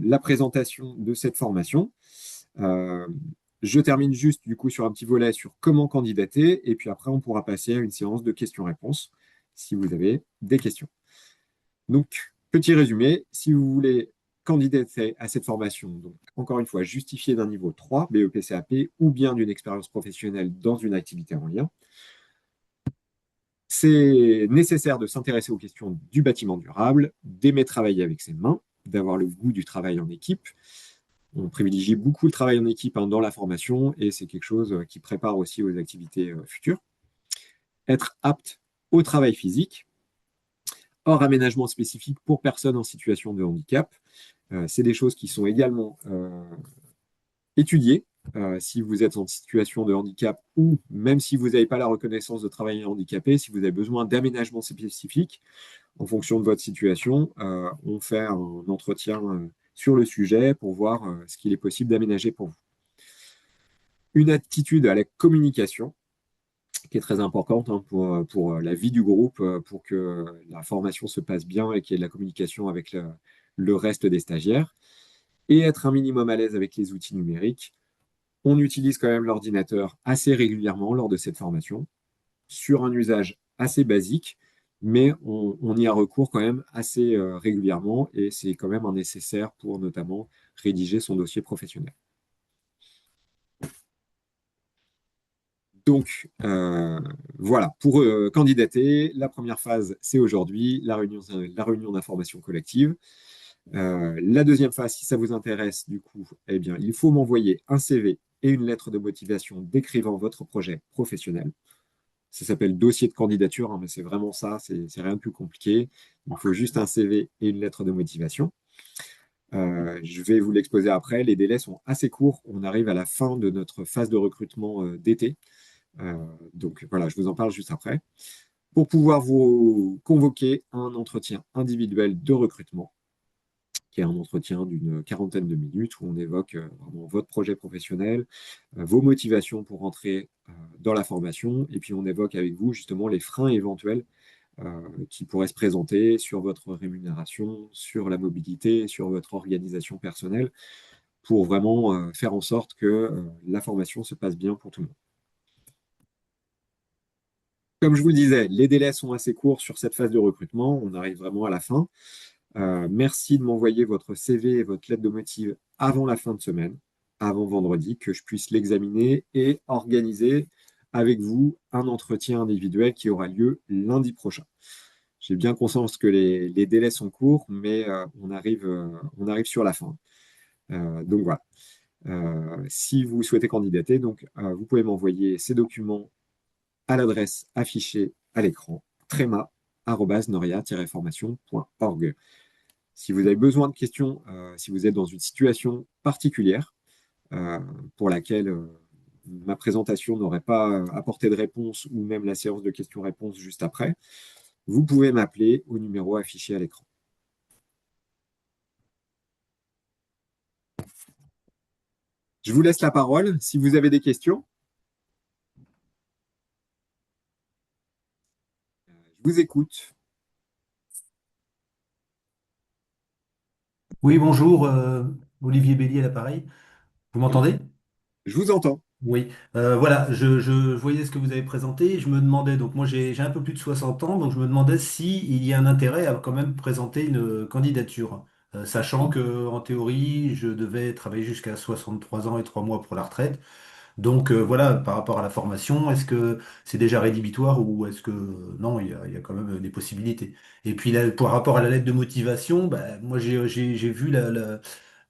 la présentation de cette formation. Je termine juste du coup sur un petit volet sur comment candidater, et puis après on pourra passer à une séance de questions-réponses si vous avez des questions. Donc, petit résumé, si vous voulez candidater à cette formation, donc encore une fois, justifié d'un niveau 3, BEP-CAP, ou bien d'une expérience professionnelle dans une activité en lien, c'est nécessaire de s'intéresser aux questions du bâtiment durable, d'aimer travailler avec ses mains, d'avoir le goût du travail en équipe. On privilégie beaucoup le travail en équipe dans la formation et c'est quelque chose qui prépare aussi aux activités futures. Être apte au travail physique, hors aménagement spécifique pour personnes en situation de handicap. C'est des choses qui sont également étudiées si vous êtes en situation de handicap ou même si vous n'avez pas la reconnaissance de travailler handicapé, si vous avez besoin d'aménagement spécifique en fonction de votre situation, on fait un entretien sur le sujet pour voir ce qu'il est possible d'aménager pour vous. Une attitude à la communication qui est très importante pour la vie du groupe, pour que la formation se passe bien et qu'il y ait de la communication avec le reste des stagiaires. Et être un minimum à l'aise avec les outils numériques. On utilise quand même l'ordinateur assez régulièrement lors de cette formation, sur un usage assez basique, mais on y a recours quand même assez régulièrement et c'est quand même un nécessaire pour notamment rédiger son dossier professionnel. Donc, voilà, pour candidater, la première phase, c'est aujourd'hui, la réunion d'information collective. La deuxième phase, si ça vous intéresse, du coup, eh bien, il faut m'envoyer un CV et une lettre de motivation décrivant votre projet professionnel. Ça s'appelle dossier de candidature, mais c'est vraiment ça, c'est rien de plus compliqué. Il faut juste un CV et une lettre de motivation. Je vais vous l'exposer après. Les délais sont assez courts. On arrive à la fin de notre phase de recrutement d'été. Donc voilà, je vous en parle juste après. Pour pouvoir vous convoquer un entretien individuel de recrutement, qui est un entretien d'une quarantaine de minutes où on évoque vraiment votre projet professionnel, vos motivations pour rentrer dans la formation, et puis on évoque avec vous justement les freins éventuels qui pourraient se présenter sur votre rémunération, sur la mobilité, sur votre organisation personnelle, pour vraiment faire en sorte que la formation se passe bien pour tout le monde. Comme je vous le disais, les délais sont assez courts sur cette phase de recrutement. On arrive vraiment à la fin. Merci de m'envoyer votre CV et votre lettre de motive avant la fin de semaine, avant vendredi, que je puisse l'examiner et organiser avec vous un entretien individuel qui aura lieu lundi prochain. J'ai bien conscience que les délais sont courts, mais on arrive sur la fin. Donc voilà. Si vous souhaitez candidater, donc, vous pouvez m'envoyer ces documents à l'adresse affichée à l'écran, trema@noria-formation.org. Si vous avez besoin de questions, si vous êtes dans une situation particulière euh, pour laquelle ma présentation n'aurait pas apporté de réponse ou même la séance de questions-réponses juste après, vous pouvez m'appeler au numéro affiché à l'écran. Je vous laisse la parole si vous avez des questions. Je vous écoute. Oui, bonjour, Olivier Bélier à l'appareil. Vous Oui, m'entendez? je vous entends. Oui. Voilà, je voyais ce que vous avez présenté. Je me demandais, donc moi j'ai un peu plus de 60 ans, donc je me demandais si il y a un intérêt à quand même présenter une candidature. Sachant que en théorie, je devais travailler jusqu'à 63 ans et 3 mois pour la retraite. Donc voilà, par rapport à la formation, est-ce que c'est déjà rédhibitoire ou est-ce que non, il y a quand même des possibilités. Et puis là, par rapport à la lettre de motivation, bah, moi j'ai vu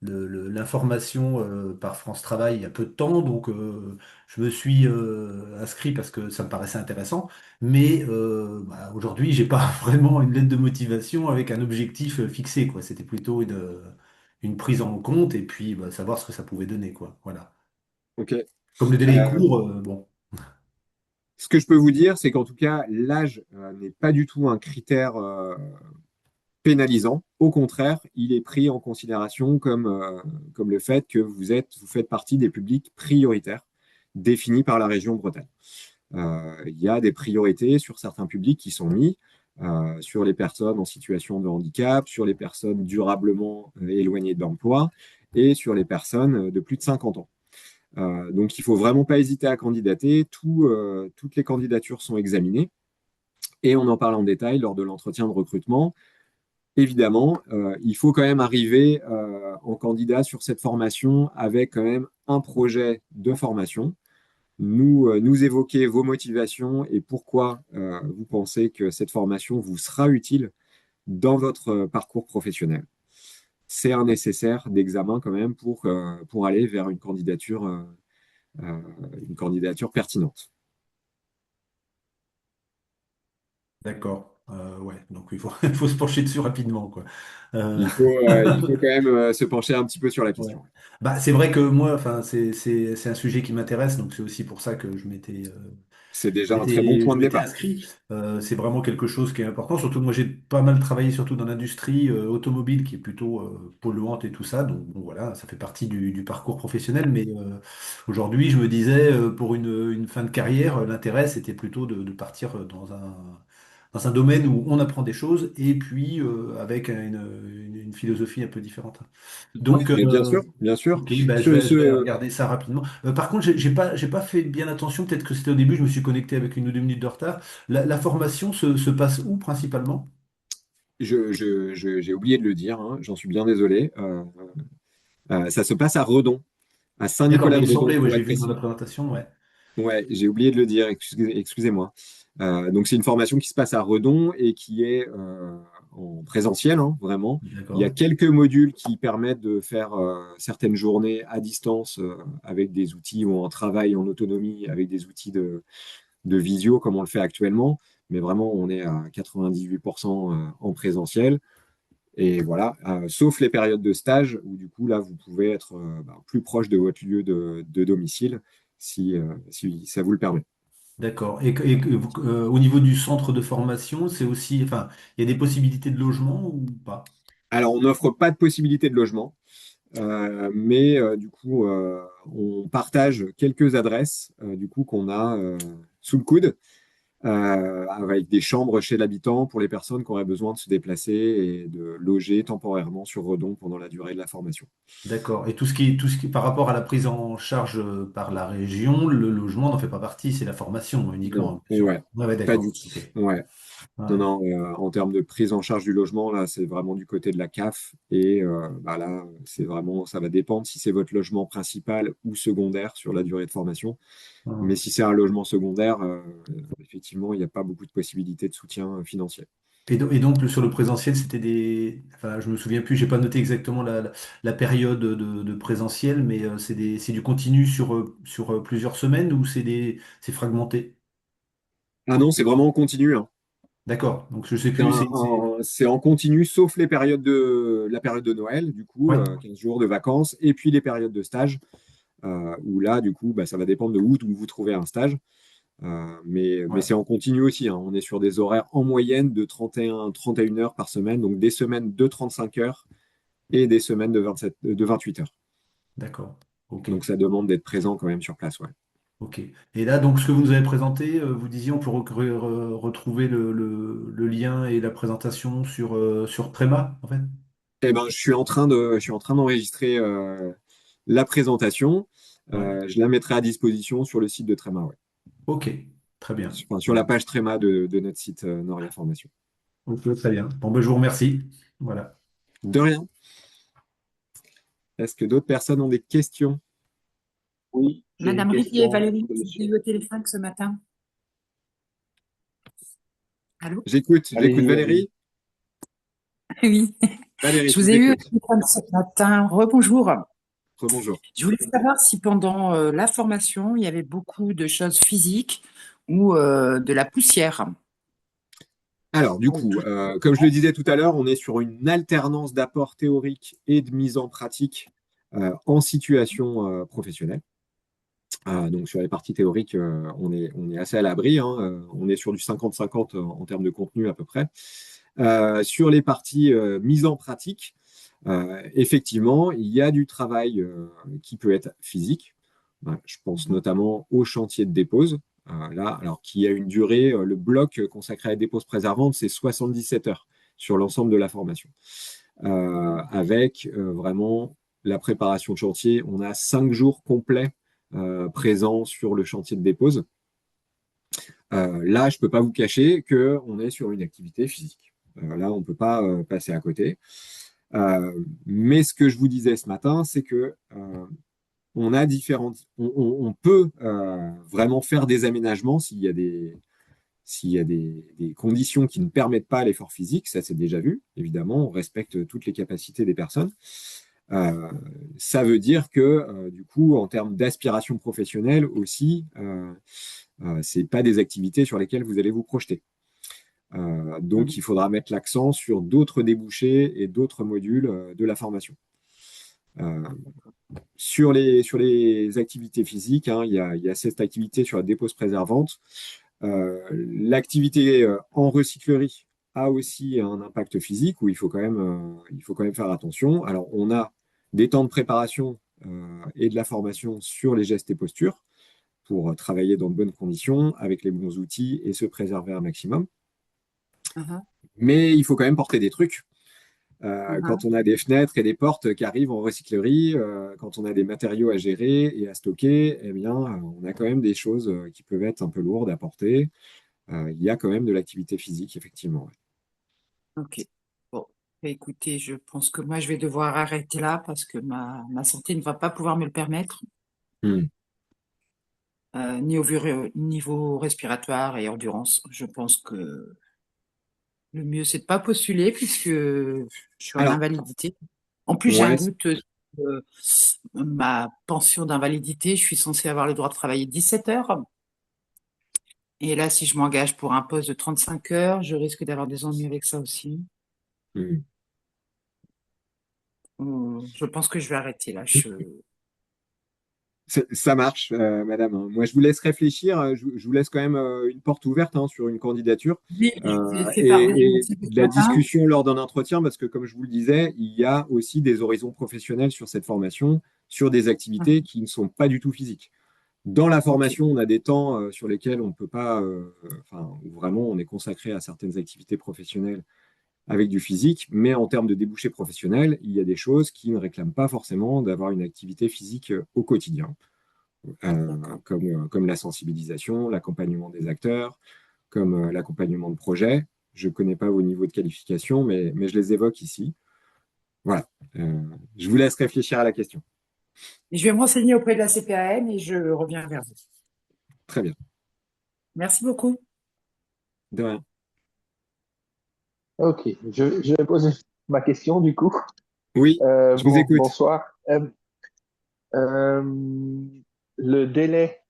l'information par France Travail il y a peu de temps, donc je me suis inscrit parce que ça me paraissait intéressant. Mais bah, aujourd'hui, j'ai pas vraiment une lettre de motivation avec un objectif fixé, quoi. C'était plutôt une prise en compte et puis bah, savoir ce que ça pouvait donner, quoi. Voilà. OK. Comme le délai est Euh, court, bon. Ce que je peux vous dire, c'est qu'en tout cas, l'âge n'est pas du tout un critère pénalisant. Au contraire, il est pris en considération comme le fait que vous faites partie des publics prioritaires définis par la région Bretagne. Il y a des priorités sur certains publics qui sont mis, sur les personnes en situation de handicap, sur les personnes durablement éloignées de l'emploi et sur les personnes de plus de 50 ans. Donc, il ne faut vraiment pas hésiter à candidater. Toutes les candidatures sont examinées et on en parle en détail lors de l'entretien de recrutement. Évidemment, il faut quand même arriver en candidat sur cette formation avec quand même un projet de formation. Nous évoquer vos motivations et pourquoi vous pensez que cette formation vous sera utile dans votre parcours professionnel. C'est un nécessaire d'examen quand même pour aller vers euh, une candidature pertinente. D'accord. Ouais, donc il faut, il faut se pencher dessus rapidement, quoi. Euh, Il faut quand même se pencher un petit peu sur la ouais. question. Bah, c'est vrai que moi, enfin, c'est un sujet qui m'intéresse, donc c'est aussi pour ça que C'est déjà un très bon je point de m'étais départ. inscrit. C'est vraiment quelque chose qui est important. Surtout que moi, j'ai pas mal travaillé, surtout dans l'industrie automobile, qui est plutôt polluante et tout ça. Donc bon, voilà, ça fait partie du parcours professionnel. Mais aujourd'hui, je me disais, pour une fin de carrière, l'intérêt, c'était plutôt de partir dans un domaine où on apprend des choses et puis avec une philosophie un peu différente. Oui, Donc, mais bien sûr, bien sûr. ok, bah, je vais regarder ça rapidement. Par contre, j'ai pas fait bien attention. Peut-être que c'était au début, je me suis connecté avec 1 ou 2 minutes de retard. La formation se passe où principalement? J'ai oublié de le dire, hein, j'en suis bien désolé. Ça se passe à Redon, à D'accord, mais il me Saint-Nicolas-de-Redon, semblait, ouais, pour j'ai être vu dans la précis. présentation, ouais. Ouais, j'ai oublié de le dire, excusez-moi. Donc c'est une formation qui se passe à Redon et qui est en présentiel, hein, vraiment. Il y a D'accord. quelques modules qui permettent de faire certaines journées à distance avec des outils ou en travail en autonomie avec des outils de visio comme on le fait actuellement. Mais vraiment, on est à 98% en présentiel. Et voilà, sauf les périodes de stage où du coup, là, vous pouvez être plus proche de votre lieu de domicile si ça vous le permet. D'accord. Au niveau du centre de formation, c'est aussi, enfin, il y a des possibilités de logement ou pas? Alors, on n'offre pas de possibilité de logement, mais du coup, on partage quelques adresses du coup qu'on a sous le coude, avec des chambres chez l'habitant pour les personnes qui auraient besoin de se déplacer et de loger temporairement sur Redon pendant la durée de la formation. D'accord. Et tout ce qui, par rapport à la prise en charge par la région, le logement n'en fait pas partie, c'est la formation uniquement, Non, hein, bien sûr. ouais, Ouais, ouais, pas du d'accord. tout. Ok. Ouais. Non, Ouais. non, en termes de prise en charge du logement, là, c'est vraiment du côté de la CAF. Et là, c'est vraiment, ça va dépendre si c'est votre logement principal ou secondaire sur la durée de formation. Mais Hum. si c'est un logement secondaire, effectivement, il n'y a pas beaucoup de possibilités de soutien financier. Et donc, sur le présentiel, c'était des. Enfin, je me souviens plus, j'ai pas noté exactement la période de présentiel, mais c'est du continu sur plusieurs semaines ou c'est fragmenté? Ah non, c'est vraiment en continu, hein. D'accord. Donc je sais C'est plus, c'est en continu, sauf la période de Noël, du coup, ouais, 15 jours de vacances, et puis les périodes de stage, où là, du coup, bah, ça va dépendre de où vous trouvez un stage. Mais ouais. c'est en continu aussi, hein. On est sur des horaires en moyenne de 31 heures par semaine, donc des semaines de 35 heures et des semaines de 28 heures. D'accord. Ok. Donc ça demande d'être présent quand même sur place, ouais. Ok. Et là, donc, ce que vous nous avez présenté, vous disiez, on peut retrouver le lien et la présentation sur Tréma, en fait? Eh ben, je suis en train d'enregistrer la présentation. Ouais. Je la mettrai à disposition sur le site de Tréma, ouais. Ok. Très bien. Sur la Bon. page Tréma de notre site Noria Formation. Ok, très bien. Bon, ben, je vous remercie. Voilà. De rien. Est-ce que d'autres personnes ont des questions? Oui, j'ai une Madame Rivier, question Valérie, de je monsieur. vous ai eu au téléphone ce matin. Allô? J'écoute Allez-y, vas-y. Valérie. Oui, Valérie, je je vous vous ai eu au écoute. téléphone ce matin. Rebonjour. Rebonjour. Je voulais savoir si pendant la formation, il y avait beaucoup de choses physiques ou de la poussière. Alors, du Ou coup, tout. comme je le disais tout à l'heure, on est sur une alternance d'apport théorique et de mise en pratique en situation professionnelle. Donc, sur les parties théoriques, on est assez à l'abri, hein. On est sur du 50-50 en termes de contenu à peu près. Sur les parties mise en pratique, effectivement, il y a du travail qui peut être physique. Je pense notamment au chantier de dépose. Là, alors qui a une durée, le bloc consacré à la dépose préservante, c'est 77 heures sur l'ensemble de la formation. Avec vraiment la préparation de chantier, on a 5 jours complets présents sur le chantier de dépose. Là, je ne peux pas vous cacher qu'on est sur une activité physique. Là, on ne peut pas passer à côté. Mais ce que je vous disais ce matin, c'est que on a on peut vraiment faire des aménagements s'il y a des conditions qui ne permettent pas l'effort physique. Ça, c'est déjà vu. Évidemment, on respecte toutes les capacités des personnes. Euh, Ça veut dire que du coup, en termes d'aspiration professionnelle aussi, c'est pas des activités sur lesquelles vous allez vous projeter. Donc, il faudra mettre l'accent sur d'autres débouchés et d'autres modules de la formation. Euh, sur les activités physiques, hein, il y a cette activité sur la dépose préservante. L'activité en recyclerie a aussi un impact physique où il faut quand même faire attention. Alors, on a des temps de préparation et de la formation sur les gestes et postures pour travailler dans de bonnes conditions, avec les bons outils et se préserver un maximum. Mhm, Mais il faut quand même porter des trucs. Quand mhm. on a des fenêtres et des portes qui arrivent en recyclerie, quand on a des matériaux à gérer et à stocker, eh bien, on a quand même des choses qui peuvent être un peu lourdes à porter. Il y a quand même de l'activité physique, effectivement. Ouais. Ok. Bon, bah, écoutez, je pense que moi, je vais devoir arrêter là parce que ma santé ne va pas pouvoir me le permettre, Hmm. ni niveau respiratoire et endurance. Je pense que le mieux, c'est de pas postuler puisque je suis en Alors, invalidité. En plus, j'ai un ouais, doute sur ma pension d'invalidité. Je suis censée avoir le droit de travailler 17 heures. Et là, si je m'engage pour un poste de 35 heures, je risque d'avoir des ennuis avec ça aussi. hmm. Je pense que je vais arrêter là. Ça marche, madame, hein. Moi, je vous laisse réfléchir. Je vous laisse quand même une porte ouverte hein, sur une candidature Oui, j'ai fait part et ce de la matin. discussion lors d'un entretien, parce que comme je vous le disais, il y a aussi des horizons professionnels sur cette formation, sur des activités qui ne sont pas du tout physiques. Dans la Ok. formation, on a des temps sur lesquels on ne peut pas, enfin, où vraiment on est consacré à certaines activités professionnelles avec du physique, mais en termes de débouchés professionnels, il y a des choses qui ne réclament pas forcément d'avoir une activité physique au quotidien, D'accord. comme la sensibilisation, l'accompagnement des acteurs, comme l'accompagnement de projets. Je ne connais pas vos niveaux de qualification, mais je les évoque ici. Voilà. Je vous laisse réfléchir à la question. Je vais me renseigner auprès de la CPAM et je reviens vers vous. Très bien. Merci beaucoup. De rien. Ok, je vais poser ma question du coup. Oui, je vous Bon, écoute. bonsoir. Euh, le délai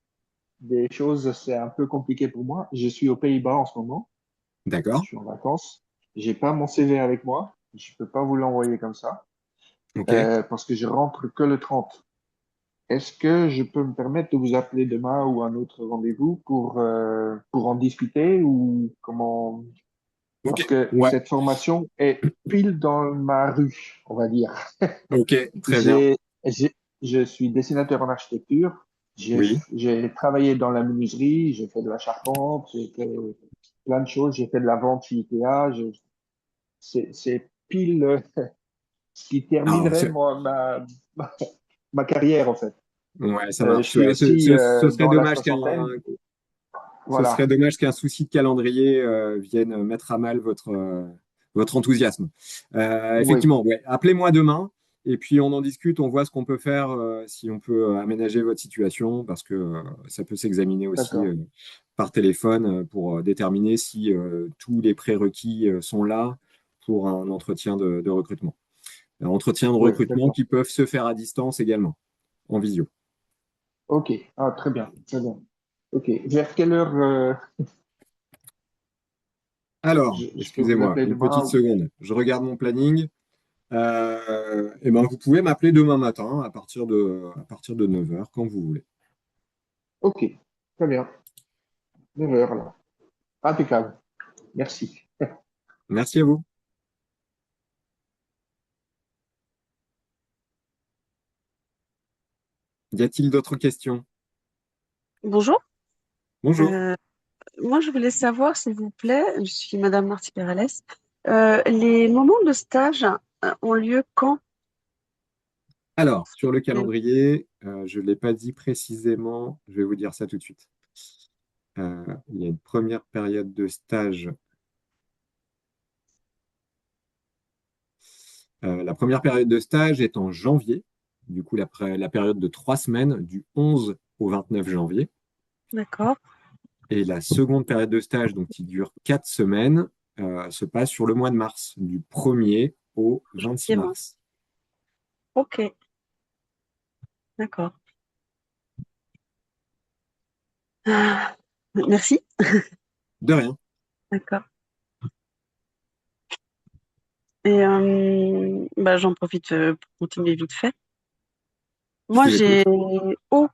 des choses, c'est un peu compliqué pour moi. Je suis aux Pays-Bas en ce moment. D'accord. Je suis en vacances. J'ai pas mon CV avec moi. Je peux pas vous l'envoyer comme ça Ok. parce que je rentre que le 30. Est-ce que je peux me permettre de vous appeler demain ou un autre rendez-vous pour en discuter ou comment? Ok. Parce que Ouais. cette formation est pile dans ma rue, on va dire. Ok. Très bien. J'ai, j'ai- je suis dessinateur en architecture. Oui. J'ai travaillé dans la menuiserie, j'ai fait de la charpente, j'ai fait plein de choses. J'ai fait de la vente chez Ikea. C'est pile ce qui Alors, terminerait ma, ma carrière, en fait. ouais, ça Je marche. suis Ouais, aussi ce serait dans la dommage soixantaine. ce serait Voilà, dommage qu'un souci de calendrier vienne mettre à mal votre enthousiasme. oui, Effectivement, ouais. Appelez-moi demain et puis on en discute, on voit ce qu'on peut faire, si on peut aménager votre situation, parce que ça peut s'examiner aussi d'accord. par téléphone pour déterminer si tous les prérequis sont là pour un entretien de recrutement. Un entretien de Oui, recrutement d'accord. qui peuvent se faire à distance également, en visio. Ok, ah, très bien, très bien. Ok, vers quelle heure Alors, je peux vous excusez-moi, appeler une petite demain? seconde. Je regarde mon planning. Et ben, vous pouvez m'appeler demain matin à partir de 9 heures quand vous voulez. Ok, très bien. 9 heures là. Impeccable. Merci. Merci à vous. Y a-t-il d'autres questions? Bonjour. Bonjour. Euh, Moi, je voulais savoir, s'il vous plaît, je suis Madame Marty Perales, les moments de stage ont lieu quand? Alors, sur le calendrier, je ne l'ai pas dit précisément, je vais vous dire ça tout de suite. Il y a une première période de stage. La première période de stage est en janvier, du coup la période de 3 semaines, du 11 au 29 janvier. D'accord. Et la seconde période de stage, donc qui dure 4 semaines, se passe sur le mois de mars, du 1er au 26 Demain. mars. Ok, d'accord. Ah, merci. De rien. D'accord. Et bah, j'en profite pour continuer vite fait. Je Moi, vous écoute. j'ai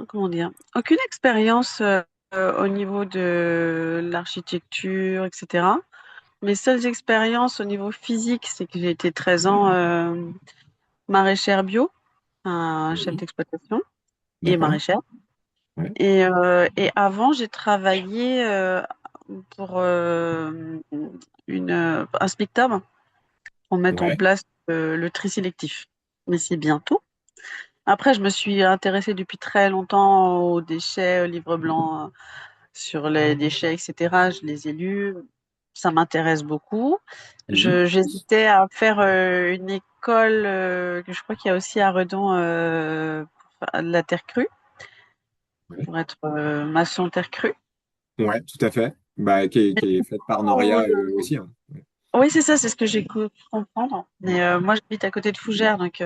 comment dire, aucune expérience au niveau de l'architecture, etc. Mes seules expériences au niveau physique, c'est que j'ai été 13 ans maraîchère bio, un chef Oui, d'exploitation et d'accord. maraîchère. Ouais, Et avant, j'ai travaillé pour un SMICTOM pour mettre en ouais, place le tri sélectif. Mais c'est bientôt. Après, je me suis intéressée depuis très longtemps aux déchets, au livre blanc sur les déchets, etc. Je les ai lus. Ça m'intéresse beaucoup. mhm, J'hésitais à faire une école que je crois qu'il y a aussi à Redon, pour faire de la terre crue, ouais. pour être maçon terre crue. Ouais, tout à fait. Bah, qui est faite par Oh, Noria aussi, hein. Ouais. oui, c'est ça, c'est ce que j'ai cru comprendre. Mais moi, j'habite à côté de Fougères, donc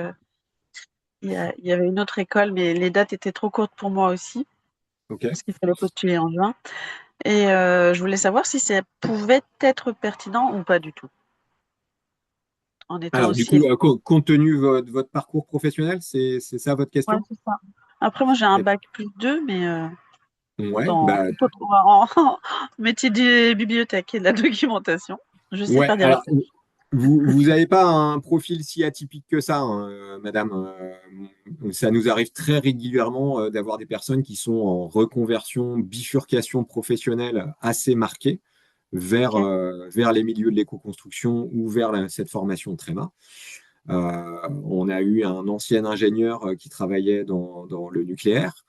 il y avait une autre école, mais les dates étaient trop courtes pour moi aussi, Ok. parce qu'il fallait postuler en juin. Et je voulais savoir si ça pouvait être pertinent ou pas du tout, en étant Alors, du aussi. coup, compte tenu de votre parcours professionnel, c'est ça votre Ouais, question? c'est ça. Après, moi, j'ai un Eh, bac +2, mais Ouais, dans bah, tout autre en métier de bibliothèque et de la documentation. Je sais ouais. faire des Alors, recherches. vous n'avez pas un profil si atypique que ça, hein, madame. Ça nous arrive très régulièrement d'avoir des personnes qui sont en reconversion, bifurcation professionnelle assez marquée Ok, vers les milieux de l'éco-construction ou vers cette formation Tréma. On a eu un ancien ingénieur qui travaillait dans le nucléaire.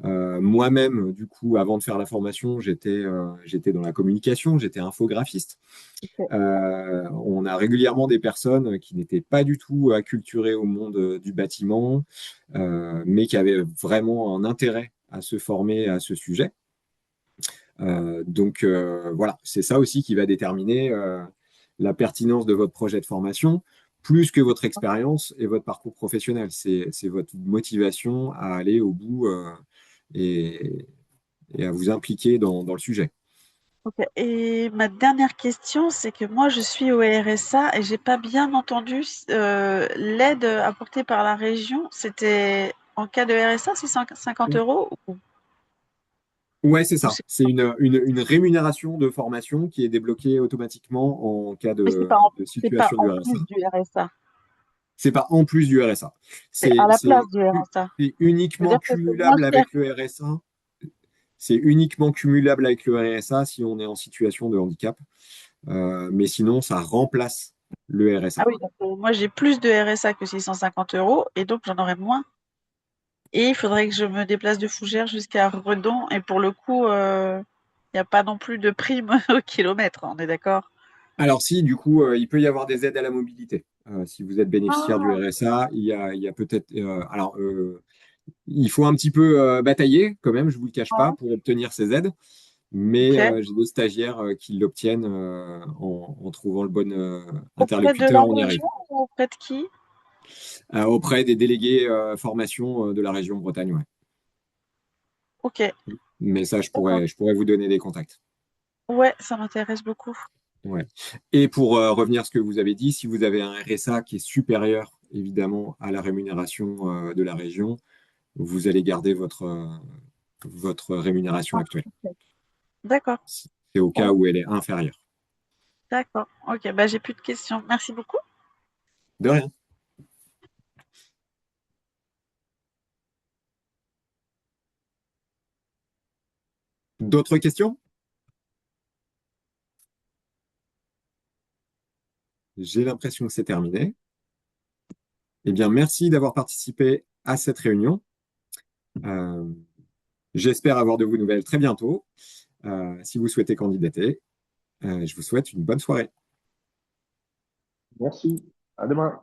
Moi-même, du coup, avant de faire la formation, j'étais dans la communication, j'étais infographiste. ok, On a régulièrement des personnes qui n'étaient pas du tout acculturées au monde du bâtiment, mais qui avaient vraiment un intérêt à se former à ce sujet. Donc voilà, c'est ça aussi qui va déterminer la pertinence de votre projet de formation, plus que votre expérience et votre parcours professionnel. C'est votre motivation à aller au bout et, et à vous impliquer dans le sujet. Ok. Et ma dernière question, c'est que moi, je suis au RSA et j'ai pas bien entendu l'aide apportée par la région. C'était en cas de RSA, c'est 150 euros Ouais, c'est ou ça. C'est une rémunération de formation qui est débloquée automatiquement en cas mais de c'est pas situation du en RSA. plus du RSA. C'est pas en plus du RSA. C'est à la place C'est du RSA. c'est uniquement C'est-à-dire que c'est moins cumulable cher. avec le RSA. C'est uniquement cumulable avec le RSA si on est en situation de handicap. Mais sinon, ça remplace le Ah RSA. oui, donc, moi j'ai plus de RSA que 650 euros et donc j'en aurai moins. Et il faudrait que je me déplace de Fougères jusqu'à Redon. Et pour le coup, il n'y a pas non plus de prime au kilomètre, on est d'accord? Alors si, du coup, il peut y avoir des aides à la mobilité. Si vous êtes bénéficiaire du Ah, RSA, il y a peut-être... il faut un petit peu batailler quand même, je vous le cache pas, ouais, pour obtenir ces aides. Mais ok. j'ai des stagiaires qui l'obtiennent en trouvant le bon Auprès de la interlocuteur, on y arrive. région ou auprès de qui? Auprès des délégués formation de la région Bretagne, ouais. Ok, Mais ça, d'accord. je pourrais vous donner des contacts. Ouais, ça m'intéresse beaucoup. Ouais. Et pour revenir à ce que vous avez dit, si vous avez un RSA qui est supérieur, évidemment, à la rémunération de la région, vous allez garder votre rémunération Ah, actuelle. ok. D'accord. C'est au cas Oh, où elle est inférieure. d'accord. Ok, bah j'ai plus de questions. Merci beaucoup. De rien. D'autres questions? J'ai l'impression que c'est terminé. Eh bien, merci d'avoir participé à cette réunion. Euh, J'espère avoir de vos nouvelles très bientôt. Si vous souhaitez candidater, je vous souhaite une bonne soirée. Merci. À demain.